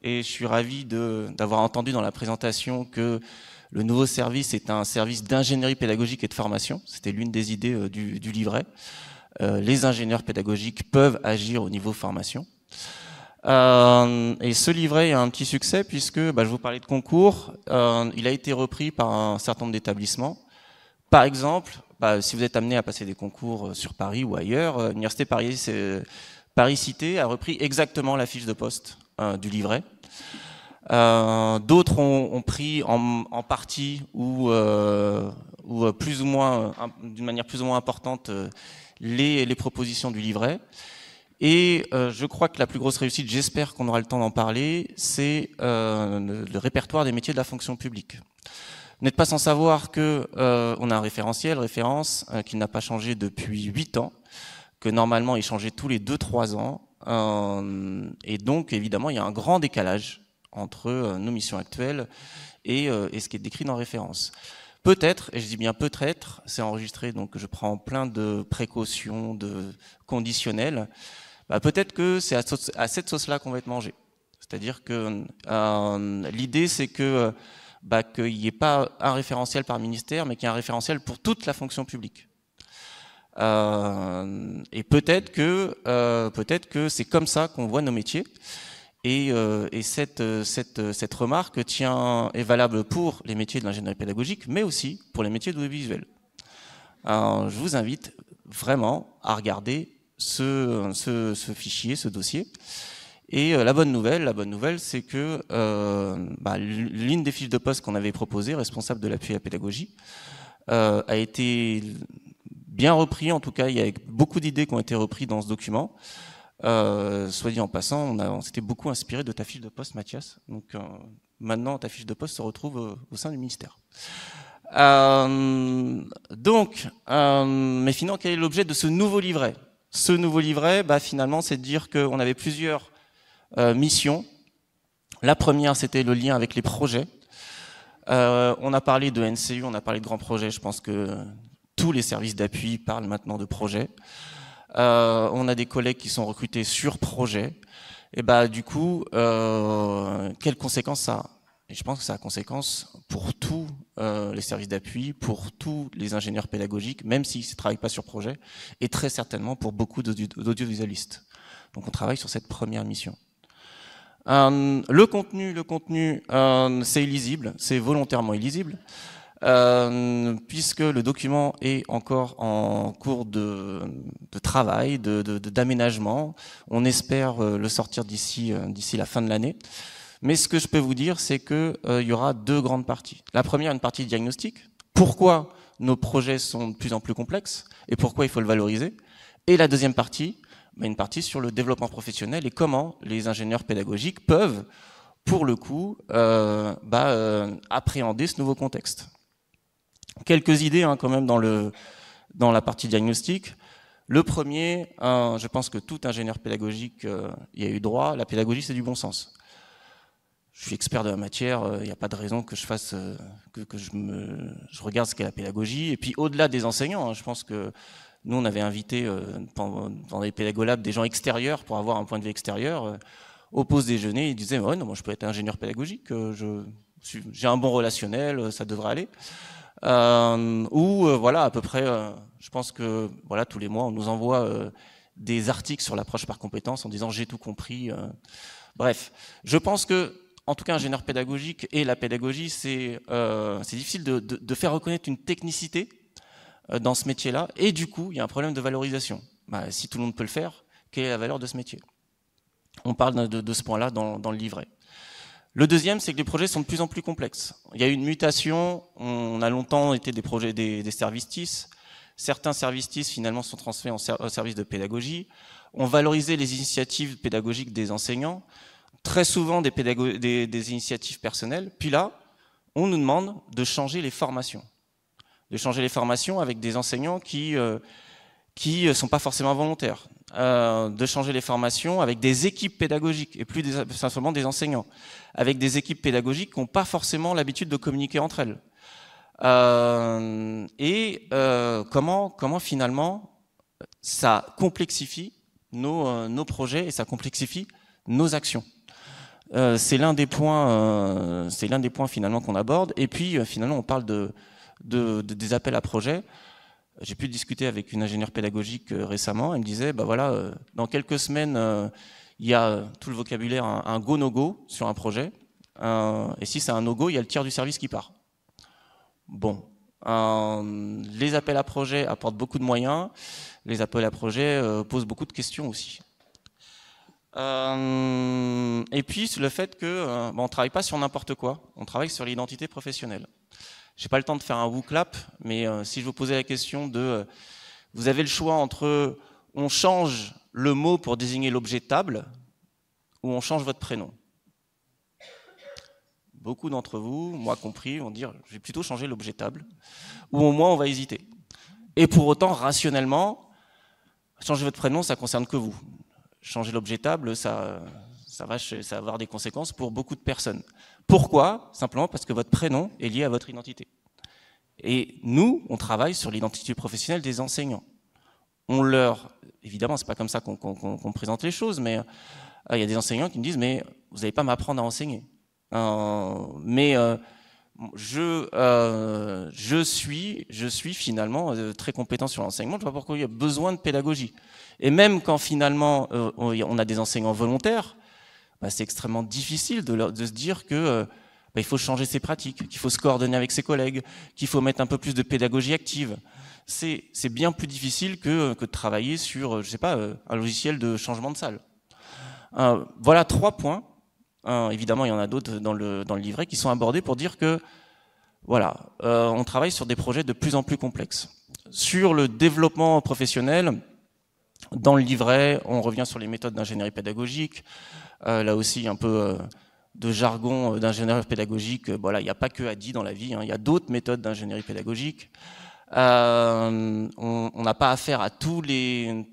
Et je suis ravi d'avoir entendu dans la présentation que le nouveau service est un service d'ingénierie pédagogique et de formation. C'était l'une des idées du livret. Les ingénieurs pédagogiques peuvent agir au niveau formation. Et ce livret a un petit succès puisque, je vous parlais de concours, il a été repris par un certain nombre d'établissements. Par exemple, si vous êtes amené à passer des concours sur Paris ou ailleurs, l'Université Paris-Cité a repris exactement la fiche de poste du livret. D'autres ont pris en partie ou plus ou moins, d'une manière plus ou moins importante, les propositions du livret. Et je crois que la plus grosse réussite, j'espère qu'on aura le temps d'en parler, c'est le répertoire des métiers de la fonction publique. Vous n'êtes pas sans savoir que on a un référentiel, référence, qui n'a pas changé depuis 8 ans, que normalement il changeait tous les 2-3 ans, et donc évidemment il y a un grand décalage entre nos missions actuelles et ce qui est décrit dans la référence. Peut-être, et je dis bien peut-être, c'est enregistré, donc je prends plein de précautions, de conditionnels, peut-être que c'est à cette sauce-là qu'on va être mangé. C'est-à-dire que l'idée, c'est que qu'il n'y ait pas un référentiel par ministère, mais qu'il y ait un référentiel pour toute la fonction publique. Et peut-être que c'est comme ça qu'on voit nos métiers. Et cette remarque est valable pour les métiers de l'ingénierie pédagogique, mais aussi pour les métiers de l'audiovisuel. Je vous invite vraiment à regarder ce fichier, ce dossier. Et la bonne nouvelle, c'est que l'une des fiches de poste qu'on avait proposées, responsable de l'appui à la pédagogie, a été bien repris. En tout cas, il y a beaucoup d'idées qui ont été reprises dans ce document. Soit dit en passant, on s'était beaucoup inspiré de ta fiche de poste, Mathias. Donc maintenant, ta fiche de poste se retrouve au sein du ministère. Mais finalement, quel est l'objet de ce nouveau livret? Ce nouveau livret, finalement, c'est de dire qu'on avait plusieurs missions. La première, c'était le lien avec les projets. On a parlé de NCU, on a parlé de grands projets. Je pense que tous les services d'appui parlent maintenant de projets. On a des collègues qui sont recrutés sur projet. Et du coup, quelles conséquences ça a? Et je pense que ça a conséquence pour tous les services d'appui, pour tous les ingénieurs pédagogiques, même s'ils ne travaillent pas sur projet, et très certainement pour beaucoup d'audiovisualistes. Donc on travaille sur cette première mission. Le contenu, c'est illisible, c'est volontairement illisible, puisque le document est encore en cours de travail, d'aménagement. On espère le sortir d'ici la fin de l'année. Mais ce que je peux vous dire, c'est qu'il y aura deux grandes parties. La première, une partie diagnostic. Pourquoi nos projets sont de plus en plus complexes et pourquoi il faut le valoriser. Et la deuxième partie, une partie sur le développement professionnel et comment les ingénieurs pédagogiques peuvent, pour le coup, appréhender ce nouveau contexte. Quelques idées quand même dans la partie diagnostic. Le premier, je pense que tout ingénieur pédagogique y a eu droit. La pédagogie, c'est du bon sens. Je suis expert de la matière, il n'y a pas de raison que je fasse je regarde ce qu'est la pédagogie. Et puis au-delà des enseignants, je pense que nous on avait invité dans les pédagolabs des gens extérieurs pour avoir un point de vue extérieur. Au pause déjeuner, ils disaient ouais, non, moi je peux être ingénieur pédagogique, j'ai un bon relationnel, ça devrait aller. Voilà, à peu près, je pense que voilà, tous les mois on nous envoie des articles sur l'approche par compétences en disant j'ai tout compris. Bref, je pense que en tout cas, ingénieur pédagogique et la pédagogie, c'est difficile de faire reconnaître une technicité dans ce métier-là. Et du coup, il y a un problème de valorisation. Si tout le monde peut le faire, quelle est la valeur de ce métier? On parle de ce point-là dans le livret. Le deuxième, c'est que les projets sont de plus en plus complexes. Il y a eu une mutation. On a longtemps été des projets des services TIS. Certains services TIS, finalement, sont transférés en services de pédagogie. On valorisait les initiatives pédagogiques des enseignants. Très souvent des initiatives personnelles. Puis là, on nous demande de changer les formations. De changer les formations avec des enseignants qui sont pas forcément volontaires. De changer les formations avec des équipes pédagogiques et plus simplement des enseignants. Avec des équipes pédagogiques qui n'ont pas forcément l'habitude de communiquer entre elles. Comment finalement ça complexifie nos projets et ça complexifie nos actions. C'est l'un des points finalement qu'on aborde. Et puis finalement on parle des appels à projets. J'ai pu discuter avec une ingénieure pédagogique récemment. Elle me disait voilà, dans quelques semaines il y a tout le vocabulaire un go no go sur un projet. Et si c'est un no go, il y a le tiers du service qui part. Bon, les appels à projets apportent beaucoup de moyens. Les appels à projets posent beaucoup de questions aussi. Et puis le fait que on travaille pas sur n'importe quoi, on travaille sur l'identité professionnelle. J'ai pas le temps de faire un WooClap, mais si je vous posais la question vous avez le choix entre on change le mot pour désigner l'objet table ou on change votre prénom. beaucoup d'entre vous, moi compris, vont dire je vais plutôt changer l'objet table, ou au moins on va hésiter. Et pour autant, rationnellement, changer votre prénom, ça ne concerne que vous. Changer l'objet table, ça va avoir des conséquences pour beaucoup de personnes. Pourquoi? Simplement parce que votre prénom est lié à votre identité. Et nous, on travaille sur l'identité professionnelle des enseignants. Évidemment, c'est pas comme ça qu'on présente les choses, mais il y a des enseignants qui me disent mais vous n'allez pas m'apprendre à enseigner. Je suis finalement très compétent sur l'enseignement. Je vois pourquoi il y a besoin de pédagogie. Et même quand finalement on a des enseignants volontaires, c'est extrêmement difficile de se dire que il faut changer ses pratiques, qu'il faut se coordonner avec ses collègues, qu'il faut mettre un peu plus de pédagogie active. C'est bien plus difficile que de travailler sur, je sais pas, un logiciel de changement de salle. Voilà 3 points. Évidemment, il y en a d'autres dans le livret qui sont abordés pour dire que voilà, on travaille sur des projets de plus en plus complexes. Sur le développement professionnel, dans le livret, on revient sur les méthodes d'ingénierie pédagogique. Là aussi, un peu de jargon d'ingénierie pédagogique. Voilà, il n'y a pas que ADI dans la vie, hein, il y a d'autres méthodes d'ingénierie pédagogique. On n'a pas affaire à tous les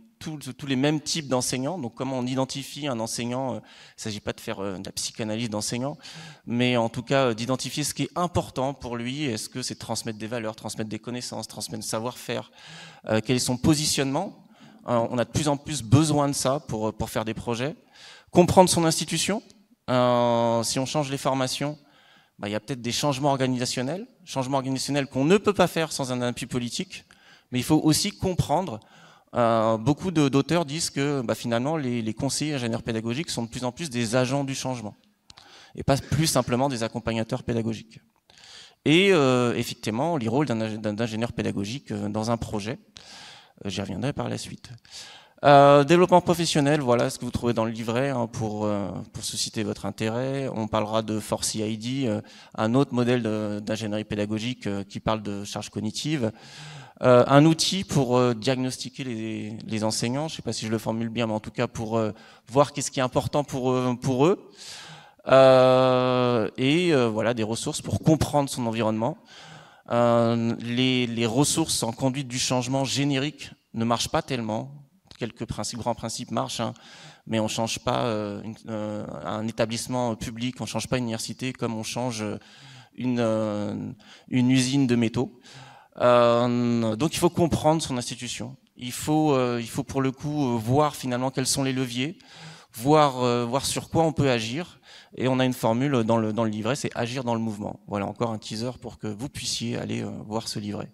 mêmes types d'enseignants. Donc comment on identifie un enseignant, il ne s'agit pas de faire de la psychanalyse d'enseignant, mais en tout cas d'identifier ce qui est important pour lui. Est-ce que c'est transmettre des valeurs, transmettre des connaissances, transmettre le savoir-faire, quel est son positionnement. On a de plus en plus besoin de ça pour faire des projets. Comprendre son institution. Si on change les formations, il y a peut-être des changements organisationnels qu'on ne peut pas faire sans un appui politique, mais il faut aussi comprendre. Beaucoup d'auteurs disent que finalement les conseillers ingénieurs pédagogiques sont de plus en plus des agents du changement et pas plus simplement des accompagnateurs pédagogiques. Et effectivement, les rôles d'ingénieur pédagogique dans un projet, j'y reviendrai par la suite. Développement professionnel, voilà ce que vous trouvez dans le livret pour susciter votre intérêt. On parlera de ForCID, un autre modèle d'ingénierie pédagogique qui parle de charge cognitive. Un outil pour diagnostiquer les enseignants, je ne sais pas si je le formule bien, mais en tout cas pour voir qu'est-ce qui est important pour eux. Voilà, des ressources pour comprendre son environnement. Les ressources en conduite du changement générique ne marchent pas tellement. Quelques grands principes marchent, hein, mais on ne change pas un établissement public, on ne change pas une université comme on change une usine de métaux. Donc il faut comprendre son institution. Il faut pour le coup voir finalement quels sont les leviers, voir sur quoi on peut agir. Et on a une formule dans le livret, c'est agir dans le mouvement. Voilà encore un teaser pour que vous puissiez aller voir ce livret.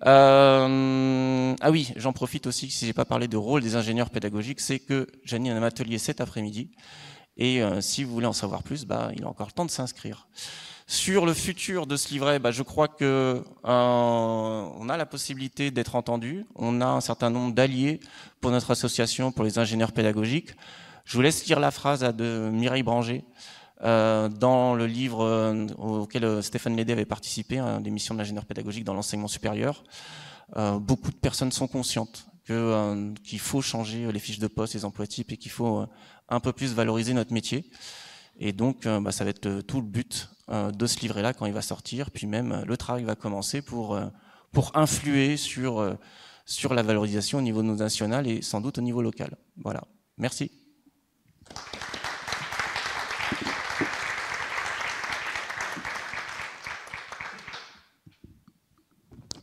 Ah oui, j'en profite aussi, si j'ai pas parlé de rôle des ingénieurs pédagogiques, c'est que j'anime un atelier cet après-midi. Et si vous voulez en savoir plus, il est encore le temps de s'inscrire. Sur le futur de ce livret, je crois que on a la possibilité d'être entendu. On a un certain nombre d'alliés pour notre association, pour les ingénieurs pédagogiques. Je vous laisse lire la phrase de Mireille Branger dans le livre auquel Stéphane Lédé avait participé, des missions de l'ingénieur pédagogique dans l'enseignement supérieur. Beaucoup de personnes sont conscientes qu'il faut changer les fiches de poste, les emplois types, et qu'il faut un peu plus valoriser notre métier. Et donc, ça va être tout le but de ce livret-là quand il va sortir. Puis même, le travail va commencer pour influer sur la valorisation au niveau national et sans doute au niveau local. Voilà. Merci.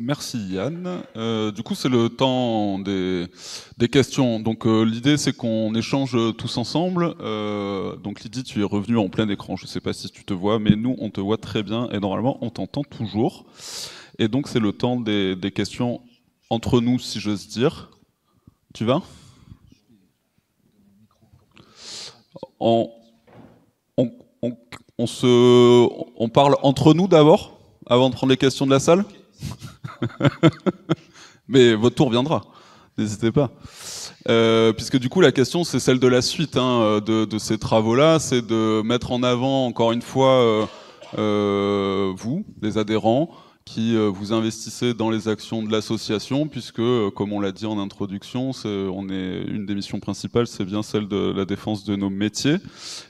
Merci Yann. Du coup, c'est le temps des questions. Donc l'idée, c'est qu'on échange tous ensemble. Donc Lydie, tu es revenue en plein écran. Je ne sais pas si tu te vois, mais nous, on te voit très bien et normalement, on t'entend toujours. Et donc, c'est le temps des questions entre nous, si j'ose dire. Tu vas ? On parle entre nous d'abord, avant de prendre les questions de la salle. Mais votre tour viendra, n'hésitez pas. Puisque du coup la question c'est celle de la suite de ces travaux-là, c'est de mettre en avant encore une fois vous, les adhérents, qui vous investissez dans les actions de l'association, puisque, comme on l'a dit en introduction, on est une des missions principales, c'est bien celle de la défense de nos métiers.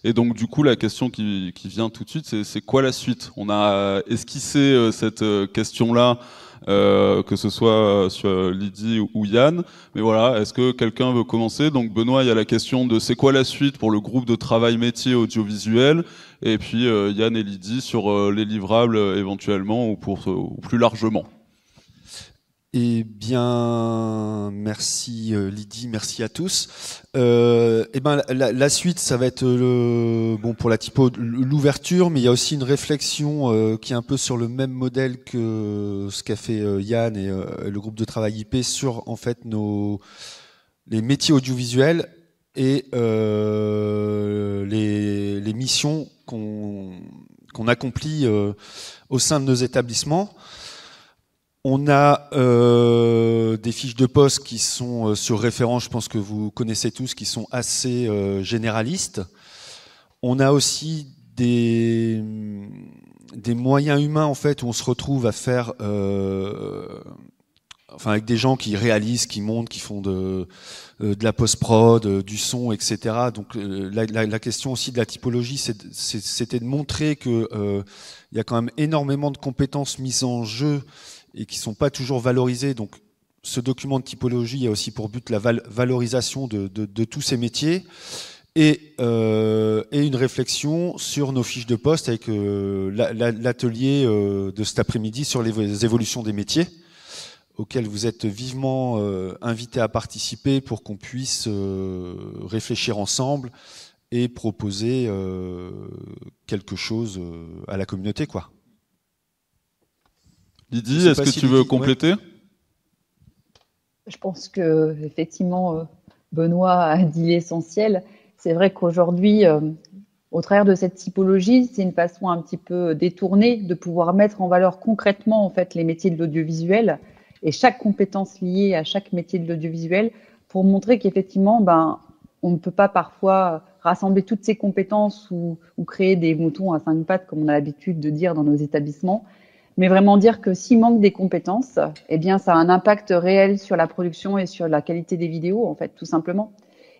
Et donc, du coup, la question qui vient tout de suite, c'est quoi la suite? On a esquissé cette question-là, que ce soit sur Lydie ou Yann. Mais voilà, est-ce que quelqu'un veut commencer? Donc, Benoît, il y a la question de c'est quoi la suite pour le groupe de travail métier audiovisuel? Et puis Yann et Lydie sur les livrables éventuellement ou plus largement. Eh bien, merci Lydie, merci à tous. Eh ben, la suite, ça va être bon pour la typo, l'ouverture, mais il y a aussi une réflexion qui est un peu sur le même modèle que ce qu'a fait Yann et le groupe de travail IP sur en fait les métiers audiovisuels et les missions qu'on accomplit au sein de nos établissements. On a des fiches de poste qui sont sur référence, je pense que vous connaissez tous, qui sont assez généralistes. On a aussi des moyens humains en fait où on se retrouve à faire, enfin avec des gens qui réalisent, qui montent, qui font de la post-prod, du son, etc. Donc la question aussi de la typologie, c'était de montrer que il y a quand même énormément de compétences mises en jeu et qui sont pas toujours valorisées. Donc ce document de typologie a aussi pour but la valorisation de tous ces métiers et une réflexion sur nos fiches de poste avec l'atelier de cet après-midi sur les évolutions des métiers, auquel vous êtes vivement invités à participer pour qu'on puisse réfléchir ensemble et proposer quelque chose à la communauté, quoi. Lydie, est-ce que tu veux compléter? Je pense que effectivement, Benoît a dit l'essentiel. C'est vrai qu'aujourd'hui, au travers de cette typologie, c'est une façon un petit peu détournée de pouvoir mettre en valeur concrètement en fait les métiers de l'audiovisuel et chaque compétence liée à chaque métier de l'audiovisuel pour montrer qu'effectivement, on ne peut pas parfois rassembler toutes ces compétences ou créer des moutons à 5 pattes, comme on a l'habitude de dire dans nos établissements, mais vraiment dire que s'il manque des compétences, eh bien, ça a un impact réel sur la production et sur la qualité des vidéos, en fait, tout simplement.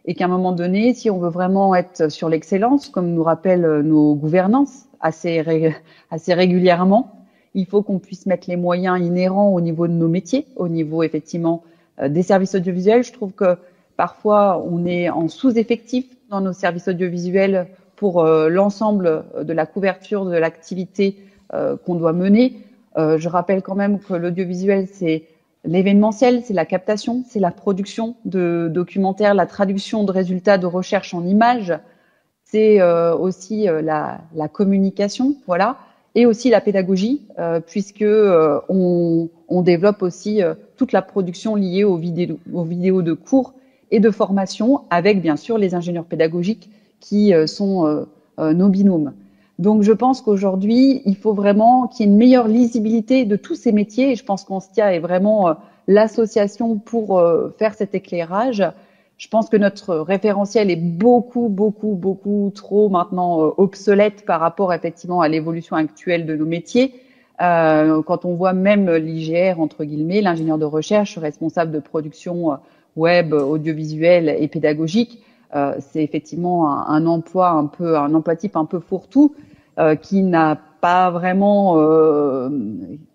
Et qu'à un moment donné, si on veut vraiment être sur l'excellence, comme nous rappellent nos gouvernances assez régulièrement, il faut qu'on puisse mettre les moyens inhérents au niveau de nos métiers, au niveau, effectivement, des services audiovisuels. Je trouve que parfois, on est en sous-effectif dans nos services audiovisuels pour l'ensemble de la couverture de l'activité qu'on doit mener. Je rappelle quand même que l'audiovisuel, c'est l'événementiel, c'est la captation, c'est la production de documentaires, la traduction de résultats de recherche en images, c'est aussi la communication, voilà, et aussi la pédagogie, puisque on développe aussi toute la production liée aux vidéos de cours et de formation, avec bien sûr les ingénieurs pédagogiques qui sont nos binômes. Donc, je pense qu'aujourd'hui, il faut vraiment qu'il y ait une meilleure lisibilité de tous ces métiers. Et je pense qu'Onstia est vraiment l'association pour faire cet éclairage. Je pense que notre référentiel est beaucoup trop maintenant obsolète par rapport effectivement à l'évolution actuelle de nos métiers. Quand on voit même l'IGR, entre guillemets, l'ingénieur de recherche responsable de production web, audiovisuelle et pédagogique, c'est effectivement un emploi type un peu fourre-tout, qui n'a pas vraiment,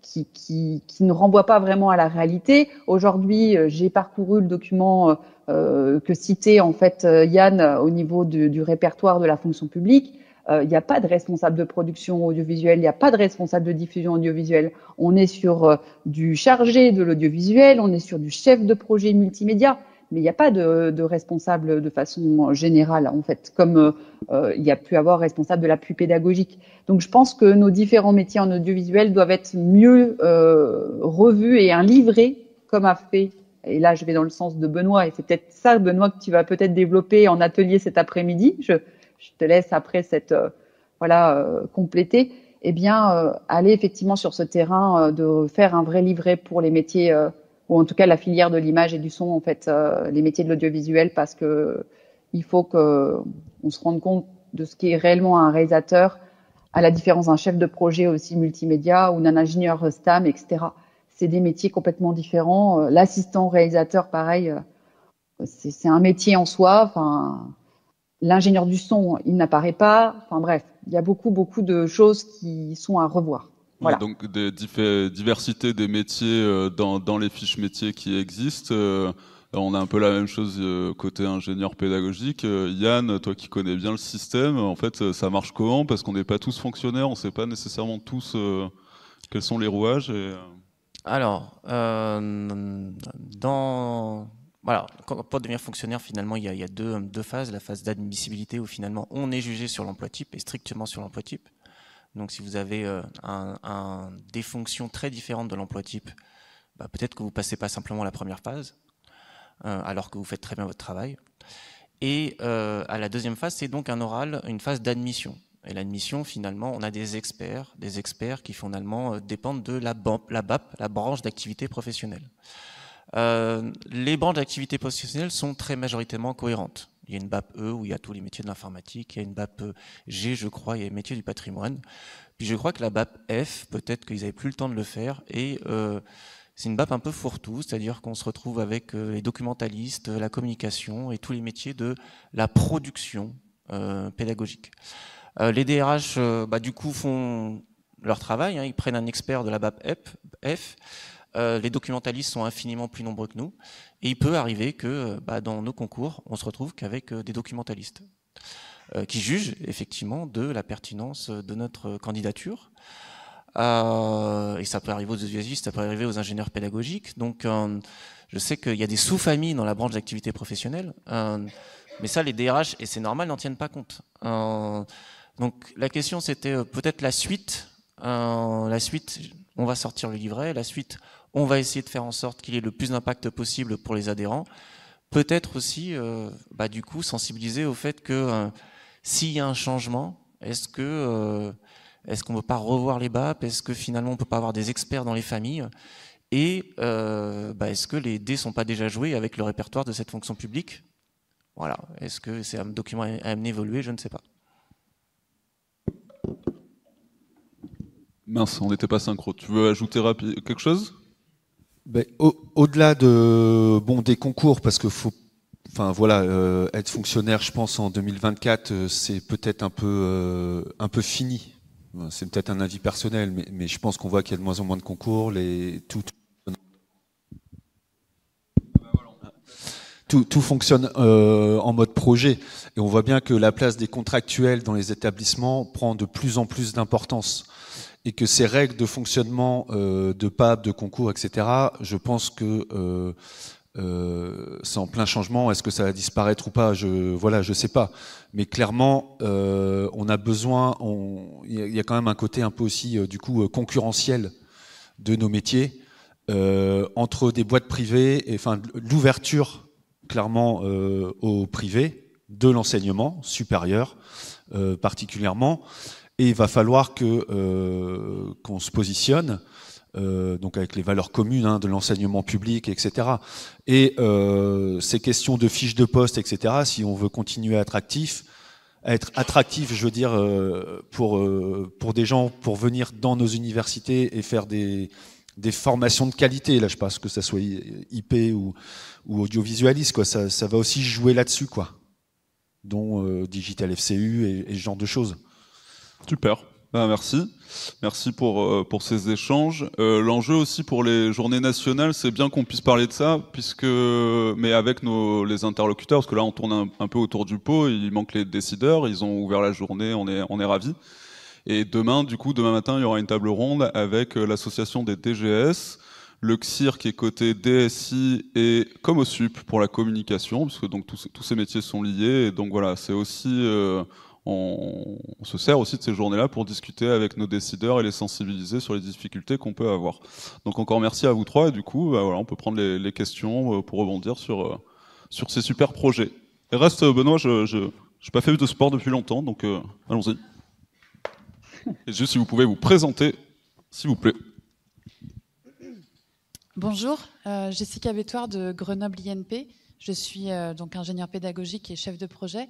qui ne renvoie pas vraiment à la réalité. Aujourd'hui, j'ai parcouru le document que citait en fait Yann au niveau du répertoire de la fonction publique. Il n'y a pas de responsable de production audiovisuelle, il n'y a pas de responsable de diffusion audiovisuelle. On est sur du chargé de l'audiovisuel, on est sur du chef de projet multimédia. Mais il n'y a pas de responsable de façon générale, en fait, comme il y a pu avoir responsable de l'appui pédagogique. Donc, je pense que nos différents métiers en audiovisuel doivent être mieux revus et un livret, comme a fait, et là, je vais dans le sens de Benoît, et c'est peut-être ça, Benoît, que tu vas peut-être développer en atelier cet après-midi. Je te laisse après cette, compléter. Eh bien, aller effectivement sur ce terrain de faire un vrai livret pour les métiers ou en tout cas la filière de l'image et du son, en fait, les métiers de l'audiovisuel, parce que il faut qu'on se rende compte de ce qui est réellement un réalisateur à la différence d'un chef de projet aussi multimédia ou d'un ingénieur STAM, etc. C'est des métiers complètement différents. L'assistant réalisateur, pareil, c'est un métier en soi. Enfin, l'ingénieur du son, il n'apparaît pas. Enfin bref, il y a beaucoup de choses qui sont à revoir. Voilà. Oui, donc des diversité des métiers dans les fiches métiers qui existent. On a un peu la même chose côté ingénieur pédagogique. Yann, toi qui connais bien le système, en fait, ça marche comment? Parce qu'on n'est pas tous fonctionnaires, on ne sait pas nécessairement tous quels sont les rouages. Alors, voilà, pour devenir fonctionnaire, finalement, il y a deux phases. La phase d'admissibilité où finalement on est jugé sur l'emploi type et strictement sur l'emploi type. Donc si vous avez des fonctions très différentes de l'emploi type, peut-être que vous passez pas simplement la première phase, alors que vous faites très bien votre travail. Et à la deuxième phase, c'est donc un oral, une phase d'admission. Et l'admission, finalement, on a des experts qui finalement dépendent de la BAP, la branche d'activité professionnelle. Les branches d'activité professionnelle sont très majoritairement cohérentes. Il y a une BAP E où il y a tous les métiers de l'informatique, il y a une BAP G, je crois, il y a les métiers du patrimoine. Puis je crois que la BAP F, peut-être qu'ils n'avaient plus le temps de le faire, et c'est une BAP un peu fourre-tout, c'est-à-dire qu'on se retrouve avec les documentalistes, la communication et tous les métiers de la production pédagogique. Les DRH, du coup, font leur travail, hein, ils prennent un expert de la BAP F. Les documentalistes sont infiniment plus nombreux que nous, et il peut arriver que dans nos concours, on se retrouve qu'avec des documentalistes qui jugent effectivement de la pertinence de notre candidature. Et ça peut arriver aux audiovisualistes, ça peut arriver aux ingénieurs pédagogiques. Donc, je sais qu'il y a des sous-familles dans la branche d'activité professionnelle, mais ça, les DRH, et c'est normal, n'en tiennent pas compte. Donc, la question, c'était peut-être la suite. La suite, on va sortir le livret. La suite, on va essayer de faire en sorte qu'il ait le plus d'impact possible pour les adhérents. Peut-être aussi, du coup, sensibiliser au fait que s'il y a un changement, est-ce qu'on ne peut pas revoir les BAP? Est-ce que finalement, on ne peut pas avoir des experts dans les familles? Et est-ce que les dés ne sont pas déjà joués avec le répertoire de cette fonction publique? Voilà. Est-ce que c'est un document à amener évoluer? Je ne sais pas. Mince, on n'était pas synchro. Tu veux ajouter quelque chose? Au-delà des concours, parce que faut, être fonctionnaire, je pense en 2024, c'est peut-être un peu fini. C'est peut-être un avis personnel, mais je pense qu'on voit qu'il y a de moins en moins de concours. Tout fonctionne en mode projet, et on voit bien que la place des contractuels dans les établissements prend de plus en plus d'importance. Et que ces règles de fonctionnement de PAP, de concours, etc., je pense que c'est en plein changement. Est-ce que ça va disparaître ou pas? Je sais pas. Mais clairement, on a besoin. Il y a quand même un côté un peu aussi concurrentiel de nos métiers entre des boîtes privées, et enfin l'ouverture clairement au privé, de l'enseignement supérieur particulièrement. Et il va falloir qu'on se positionne, donc avec les valeurs communes de l'enseignement public, etc. Et ces questions de fiches de poste, etc., si on veut continuer à être attractif, je veux dire, pour des gens, pour venir dans nos universités et faire des formations de qualité, là je pense que ça soit IP ou audiovisualiste, quoi, ça va aussi jouer là-dessus, quoi, dont Digital FCU et ce genre de choses. Super, merci pour ces échanges. L'enjeu aussi pour les journées nationales, c'est bien qu'on puisse parler de ça, mais avec les interlocuteurs, parce que là on tourne un peu autour du pot, il manque les décideurs, ils ont ouvert la journée, on est ravis. Et demain matin, il y aura une table ronde avec l'association des DGS, le CSIR qui est côté DSI et Comosup pour la communication, parce que donc tous ces métiers sont liés, et donc voilà, c'est aussi... on se sert aussi de ces journées-là pour discuter avec nos décideurs et les sensibiliser sur les difficultés qu'on peut avoir. Donc encore merci à vous trois, et du coup, on peut prendre les questions pour rebondir sur ces super projets. Et reste, Benoît, je n'ai pas fait de sport depuis longtemps, donc allons-y. Et juste si vous pouvez vous présenter, s'il vous plaît. Bonjour, Jessica Bétoir de Grenoble INP. Je suis donc ingénieure pédagogique et chef de projet.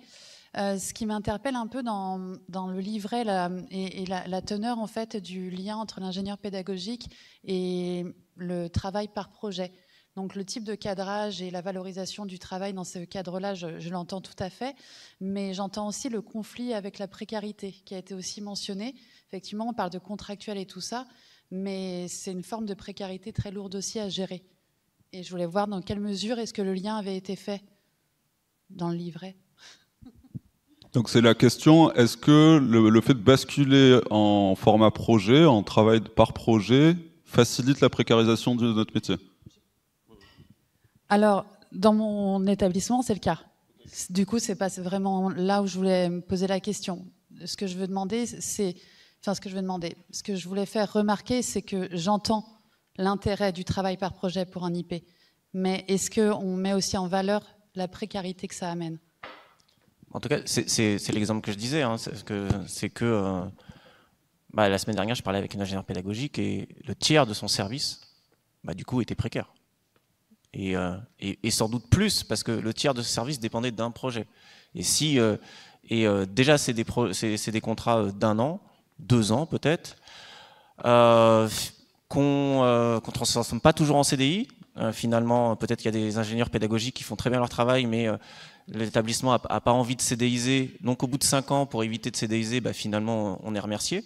Ce qui m'interpelle un peu dans le livret et la teneur en fait du lien entre l'ingénieur pédagogique et le travail par projet. Donc le type de cadrage et la valorisation du travail dans ce cadre-là, je l'entends tout à fait, mais j'entends aussi le conflit avec la précarité qui a été aussi mentionné. Effectivement, on parle de contractuel et tout ça, mais c'est une forme de précarité très lourde aussi à gérer. Et je voulais voir dans quelle mesure est-ce que le lien avait été fait dans le livret. Donc c'est la question, est-ce que le fait de basculer en format projet, en travail par projet, facilite la précarisation de notre métier? Alors, dans mon établissement, c'est le cas. Du coup, c'est pas vraiment là où je voulais me poser la question. Ce que je veux demander, ce que je voulais faire remarquer, c'est que j'entends l'intérêt du travail par projet pour un IP. Mais est-ce qu'on met aussi en valeur la précarité que ça amène? En tout cas, c'est l'exemple que je disais. Hein, c'est que la semaine dernière, je parlais avec une ingénieure pédagogique et le tiers de son service, du coup, était précaire. Et sans doute plus, parce que le tiers de ce service dépendait d'un projet. Et déjà, c'est des contrats d'1 an, 2 ans peut-être, qu'on ne transforme pas toujours en CDI. Finalement, peut-être qu'il y a des ingénieurs pédagogiques qui font très bien leur travail, mais l'établissement n'a pas envie de CDiser. Donc au bout de 5 ans, pour éviter de CDiser, finalement, on est remercié.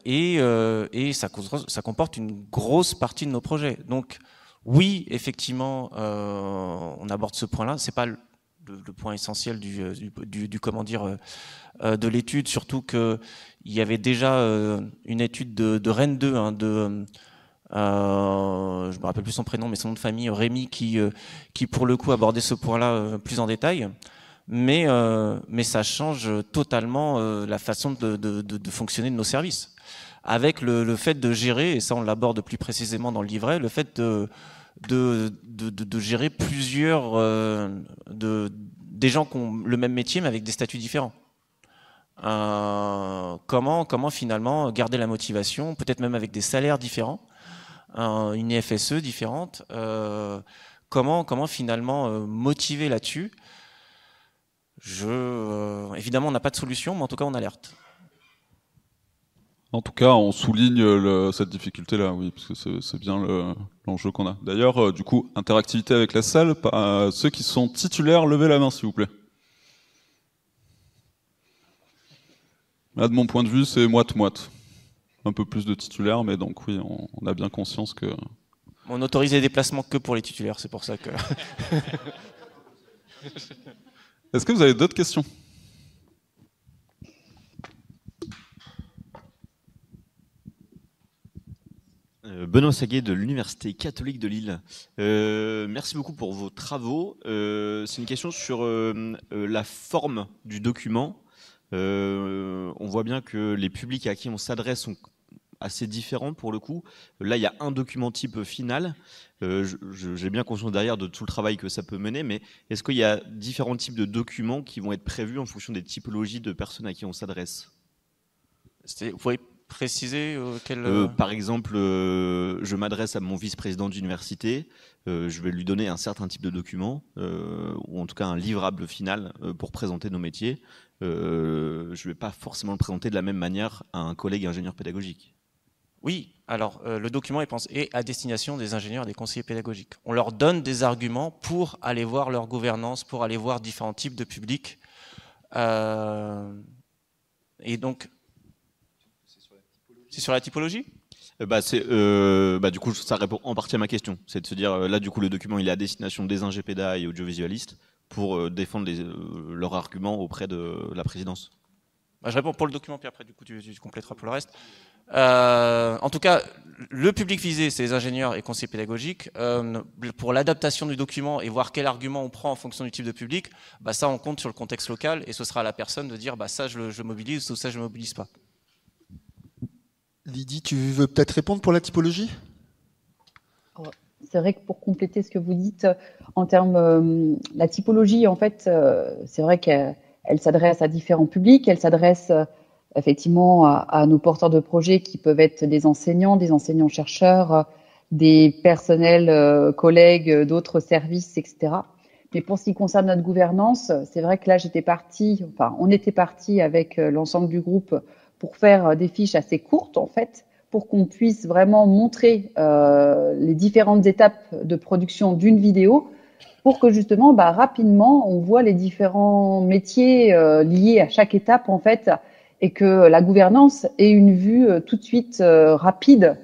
Et ça comporte une grosse partie de nos projets. Donc oui, effectivement, on aborde ce point-là. C'est pas le point essentiel de l'étude, surtout qu'il y avait déjà une étude de Rennes 2, je me rappelle plus son prénom, mais son nom de famille, Rémi, qui pour le coup abordait ce point-là plus en détail. Mais ça change totalement la façon de fonctionner de nos services. Avec le fait de gérer, et ça on l'aborde plus précisément dans le livret, le fait de gérer plusieurs des gens qui ont le même métier mais avec des statuts différents. Comment finalement garder la motivation, peut-être même avec des salaires différents, une FSE différente, comment finalement motiver là-dessus. Évidemment on n'a pas de solution, mais en tout cas on alerte. En tout cas, on souligne cette difficulté-là, oui, parce que c'est bien l'enjeu qu'on a. D'ailleurs, du coup, interactivité avec la salle. Ceux qui sont titulaires, levez la main, s'il vous plaît. Là, de mon point de vue, c'est moite-moite. Un peu plus de titulaires, mais donc oui, on a bien conscience que... On autorise les déplacements que pour les titulaires, c'est pour ça que... Est-ce que vous avez d'autres questions ? Benoît Saguet de l'Université catholique de Lille. Merci beaucoup pour vos travaux. C'est une question sur la forme du document. On voit bien que les publics à qui on s'adresse sont assez différents pour le coup. Là, il y a un document type final. J'ai bien conscience derrière de tout le travail que ça peut mener, mais est-ce qu'il y a différents types de documents qui vont être prévus en fonction des typologies de personnes à qui on s'adresse ? Vous pouvez préciser par exemple, je m'adresse à mon vice-président d'université, je vais lui donner un certain type de document, ou en tout cas un livrable final pour présenter nos métiers. Je ne vais pas forcément le présenter de la même manière à un collègue ingénieur pédagogique. Oui, alors le document est à destination des ingénieurs et des conseillers pédagogiques. On leur donne des arguments pour aller voir leur gouvernance, pour aller voir différents types de publics. Et donc... C'est sur la typologie ? Du coup, ça répond en partie à ma question. C'est de se dire, là, du coup, le document, il est à destination des ingé-pédas et audiovisualistes pour défendre leurs arguments auprès de la présidence. Je réponds pour le document, puis après, du coup, tu compléteras pour le reste. En tout cas, le public visé, c'est les ingénieurs et conseillers pédagogiques. Pour l'adaptation du document et voir quel argument on prend en fonction du type de public, ça, on compte sur le contexte local et ce sera à la personne de dire, ça, je mobilise ou ça, je ne mobilise pas. Lydie, tu veux peut-être répondre pour la typologie ? C'est vrai que pour compléter ce que vous dites, en termes la typologie, en fait, c'est vrai qu'elle s'adresse à différents publics. Elle s'adresse effectivement à nos porteurs de projets qui peuvent être des enseignants-chercheurs, des personnels collègues d'autres services, etc. Mais pour ce qui concerne notre gouvernance, c'est vrai que là, on était parti avec l'ensemble du groupe pour faire des fiches assez courtes, en fait, pour qu'on puisse vraiment montrer les différentes étapes de production d'une vidéo, pour que justement, rapidement, on voit les différents métiers liés à chaque étape, en fait, et que la gouvernance ait une vue tout de suite rapide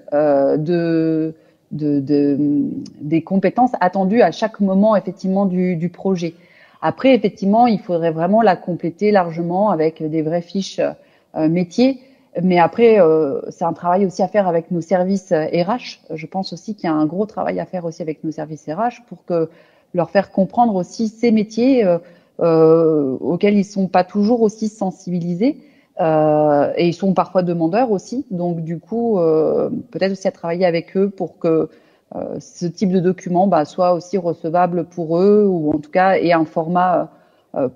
des compétences attendues à chaque moment, effectivement, du projet. Après, effectivement, il faudrait vraiment la compléter largement avec des vraies fiches métiers. Mais après, c'est un travail aussi à faire avec nos services RH. Je pense aussi qu'il y a un gros travail à faire aussi avec nos services RH pour leur faire comprendre aussi ces métiers auxquels ils sont pas toujours aussi sensibilisés et ils sont parfois demandeurs aussi. Donc du coup, peut-être aussi à travailler avec eux pour que ce type de document soit aussi recevable pour eux, ou en tout cas ait un format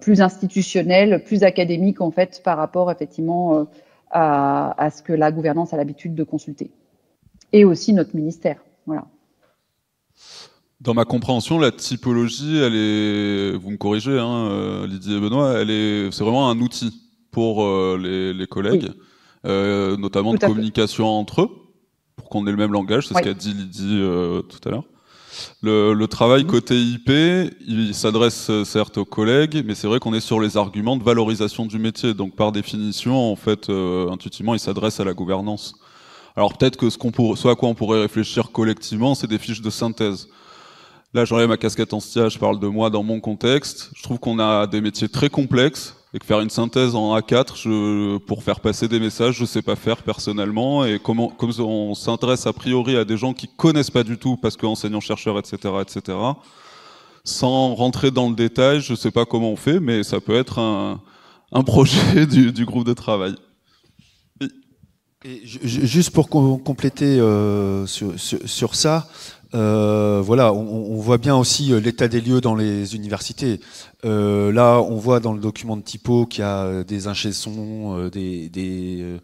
plus institutionnel, plus académique en fait par rapport effectivement à ce que la gouvernance a l'habitude de consulter. Et aussi notre ministère. Voilà. Dans ma compréhension, la typologie, elle est, vous me corrigez, Lydie et Benoît, c'est vraiment un outil pour les collègues, oui. Notamment de communication entre eux, pour qu'on ait le même langage, c'est ce qu'a dit Lydie tout à l'heure. Le travail côté IP, il s'adresse certes aux collègues, mais c'est vrai qu'on est sur les arguments de valorisation du métier. Donc par définition, en fait, intuitivement, il s'adresse à la gouvernance. Alors peut-être que ce à quoi on pourrait réfléchir collectivement, c'est des fiches de synthèse. Là, j'enlève ma casquette en STIA, je parle de moi dans mon contexte. Je trouve qu'on a des métiers très complexes et que faire une synthèse en A4 pour faire passer des messages, je sais pas faire personnellement. Et comme on s'intéresse a priori à des gens qui connaissent pas du tout parce que enseignants-chercheurs, etc., sans rentrer dans le détail, je sais pas comment on fait, mais ça peut être un projet du groupe de travail. Oui. Et juste pour compléter sur ça. Voilà, on voit bien aussi l'état des lieux dans les universités. Là, on voit dans le document de typo qu'il y a des ingé son, des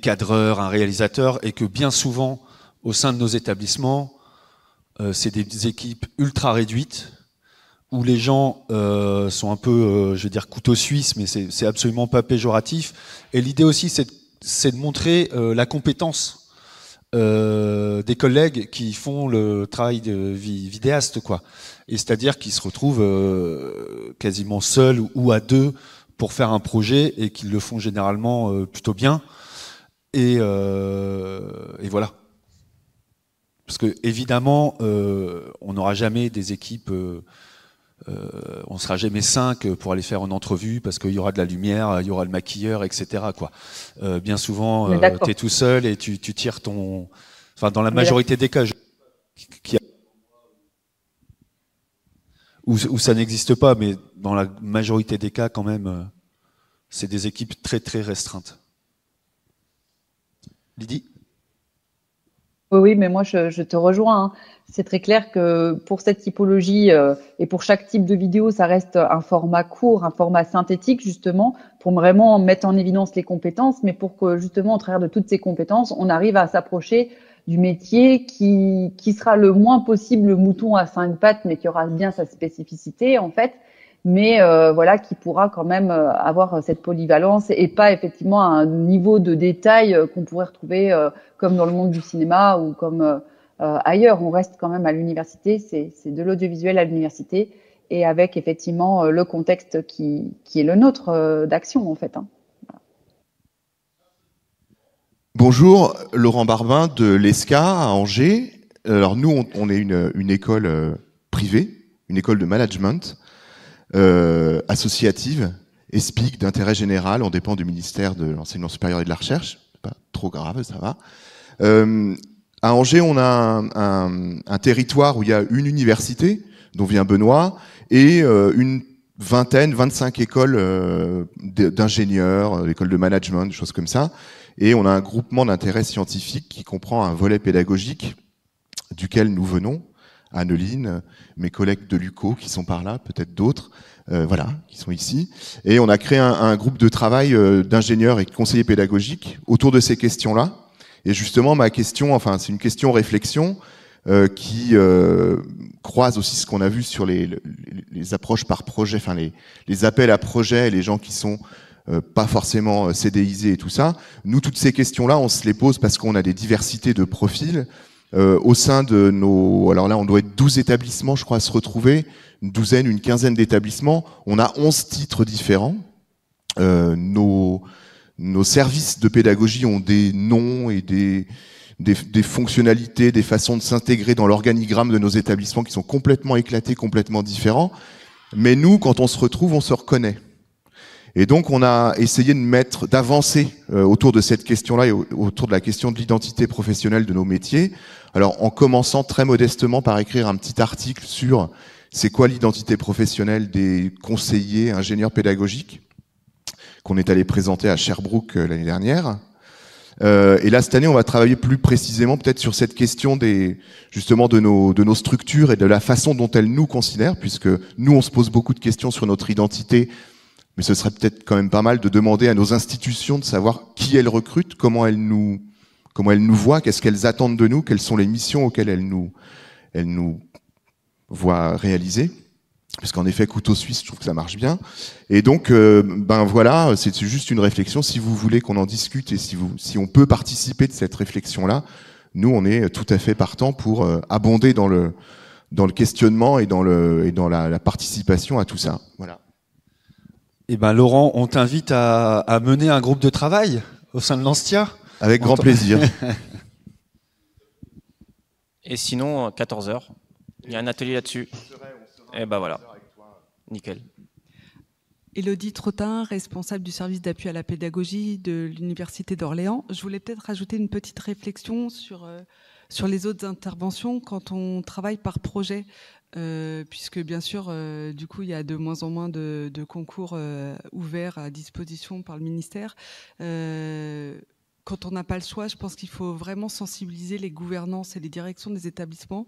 cadreurs, un réalisateur, et que bien souvent, au sein de nos établissements, c'est des équipes ultra réduites où les gens sont un peu, je vais dire, couteau suisse, mais c'est absolument pas péjoratif. Et l'idée aussi, c'est de montrer la compétence des collègues qui font le travail de vidéaste, quoi. Et c'est-à-dire qu'ils se retrouvent quasiment seuls ou à deux pour faire un projet et qu'ils le font généralement plutôt bien. Et voilà. Parce que évidemment, on n'aura jamais des équipes. On sera jamais 5 pour aller faire une entrevue parce qu'il y aura de la lumière, il y aura le maquilleur, etc. quoi. Bien souvent, tu es tout seul et tu tires ton... Enfin, dans la majorité des cas, où ça n'existe pas, mais dans la majorité des cas, quand même, c'est des équipes très très restreintes. Lydie ? Oui, mais moi je te rejoins. Hein. C'est très clair que pour cette typologie et pour chaque type de vidéo, ça reste un format court, un format synthétique justement, pour vraiment mettre en évidence les compétences, mais pour que justement, au travers de toutes ces compétences, on arrive à s'approcher du métier qui sera le moins possible le mouton à 5 pattes, mais qui aura bien sa spécificité en fait, mais voilà, qui pourra quand même avoir cette polyvalence et pas effectivement un niveau de détail qu'on pourrait retrouver comme dans le monde du cinéma ou comme ailleurs. On reste quand même à l'université, c'est de l'audiovisuel à l'université et avec effectivement le contexte qui est le nôtre d'action en fait. Hein. Voilà. Bonjour, Laurent Barbin de l'ESCA à Angers. Alors nous, on est une école privée, une école de management associative, ESPIC d'intérêt général, on dépend du ministère de l'Enseignement supérieur et de la Recherche, c'est pas trop grave, ça va. À Angers, on a un territoire où il y a une université, dont vient Benoît, et une 25 écoles d'ingénieurs, écoles de management, des choses comme ça. Et on a un groupement d'intérêt scientifique qui comprend un volet pédagogique duquel nous venons, Anneline, mes collègues de l'UCO qui sont par là, peut-être d'autres, voilà, qui sont ici. Et on a créé un groupe de travail d'ingénieurs et de conseillers pédagogiques autour de ces questions-là. Et justement, ma question, enfin, c'est une question réflexion. qui croisent aussi ce qu'on a vu sur les approches par projet, enfin les appels à projets, les gens qui sont pas forcément CDIsés et tout ça. Nous, toutes ces questions-là, on se les pose parce qu'on a des diversités de profils. Au sein de nos... Alors là, on doit être 12 établissements, je crois, à se retrouver, une douzaine, une quinzaine d'établissements. On a 11 titres différents. Nos services de pédagogie ont des noms et des fonctionnalités, des façons de s'intégrer dans l'organigramme de nos établissements qui sont complètement éclatés, complètement différents. Mais nous, quand on se retrouve, on se reconnaît. Et donc, on a essayé d'avancer autour de cette question-là et autour de la question de l'identité professionnelle de nos métiers. Alors, en commençant très modestement par écrire un petit article sur c'est quoi l'identité professionnelle des conseillers ingénieurs pédagogiques qu'on est allé présenter à Sherbrooke l'année dernière. Et là, cette année, on va travailler plus précisément peut-être sur cette question justement de nos structures et de la façon dont elles nous considèrent, puisque nous, on se pose beaucoup de questions sur notre identité. Mais ce serait peut-être quand même pas mal de demander à nos institutions de savoir qui elles recrutent, comment elles nous voient, qu'est-ce qu'elles attendent de nous, quelles sont les missions auxquelles elles nous voient réaliser. Parce qu'en effet, couteau suisse, je trouve que ça marche bien. Et donc, voilà, c'est juste une réflexion. Si vous voulez qu'on en discute et si on peut participer de cette réflexion-là, nous, on est tout à fait partant pour abonder dans le questionnement et dans la participation à tout ça. Voilà. Eh ben Laurent, on t'invite à mener un groupe de travail au sein de l'Anstia. Avec grand plaisir. Et sinon, 14h, il y a un atelier là-dessus. Et ben voilà, nickel. Élodie Trottin, responsable du service d'appui à la pédagogie de l'Université d'Orléans. Je voulais peut-être rajouter une petite réflexion sur les autres interventions quand on travaille par projet. Puisque bien sûr, du coup, il y a de moins en moins de concours ouverts à disposition par le ministère. Quand on n'a pas le choix, je pense qu'il faut vraiment sensibiliser les gouvernances et les directions des établissements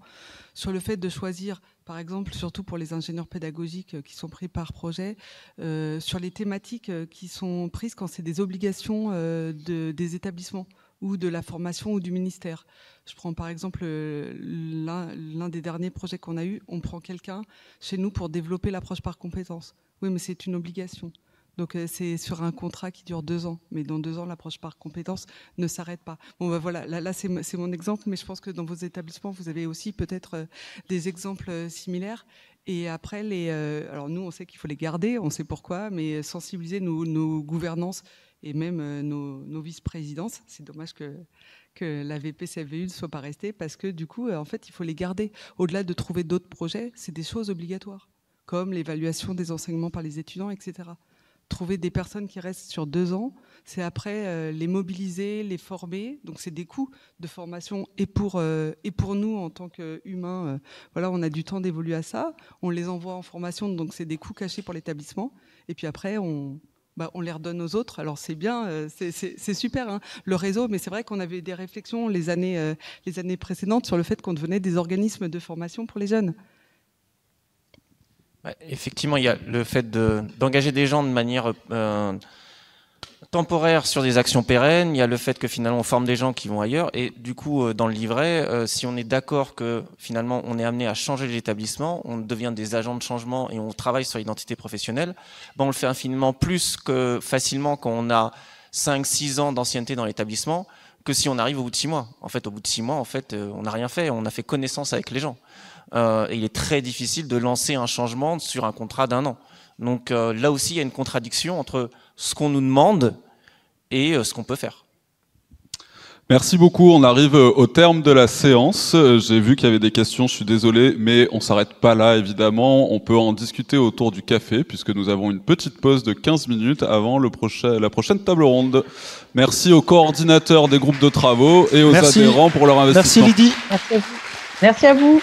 sur le fait de choisir, par exemple, surtout pour les ingénieurs pédagogiques qui sont pris par projet, sur les thématiques qui sont prises quand c'est des obligations des établissements ou de la formation ou du ministère. Je prends par exemple l'un des derniers projets qu'on a eu, on prend quelqu'un chez nous pour développer l'approche par compétences. Oui, mais c'est une obligation. Donc c'est sur un contrat qui dure 2 ans. Mais dans 2 ans, l'approche par compétences ne s'arrête pas. Bon, ben voilà, là c'est mon exemple, mais je pense que dans vos établissements, vous avez aussi peut-être des exemples similaires. Et après, alors nous, on sait qu'il faut les garder, on sait pourquoi, mais sensibiliser nos gouvernances et même nos vice-présidences. C'est dommage que la VP-CFVU ne soit pas restée parce que du coup, en fait, il faut les garder. Au-delà de trouver d'autres projets, c'est des choses obligatoires, comme l'évaluation des enseignements par les étudiants, etc. Trouver des personnes qui restent sur 2 ans, c'est après les mobiliser, les former. Donc c'est des coûts de formation et pour nous en tant qu'humains, voilà, on a du temps d'évoluer à ça. On les envoie en formation, donc c'est des coûts cachés pour l'établissement. Et puis après, on les redonne aux autres. Alors c'est bien, c'est super, hein, le réseau, mais c'est vrai qu'on avait des réflexions les années précédentes sur le fait qu'on devenait des organismes de formation pour les jeunes. Effectivement, il y a le fait d'engager des gens de manière temporaire sur des actions pérennes. Il y a le fait que finalement on forme des gens qui vont ailleurs. Et du coup, dans le livret, si on est d'accord que finalement on est amené à changer l'établissement, on devient des agents de changement et on travaille sur l'identité professionnelle, on le fait infiniment plus que facilement quand on a 5-6 ans d'ancienneté dans l'établissement que si on arrive au bout de 6 mois. En fait, au bout de 6 mois, on n'a rien fait. On a fait connaissance avec les gens. Et il est très difficile de lancer un changement sur un contrat d'1 an. Donc là aussi, il y a une contradiction entre ce qu'on nous demande et ce qu'on peut faire. Merci beaucoup. On arrive au terme de la séance. J'ai vu qu'il y avait des questions, je suis désolé, mais on s'arrête pas là, évidemment. On peut en discuter autour du café, puisque nous avons une petite pause de 15 minutes avant la prochaine table ronde. Merci aux coordinateurs des groupes de travaux et aux adhérents pour leur investissement. Merci Lydie. Merci à vous. Merci à vous.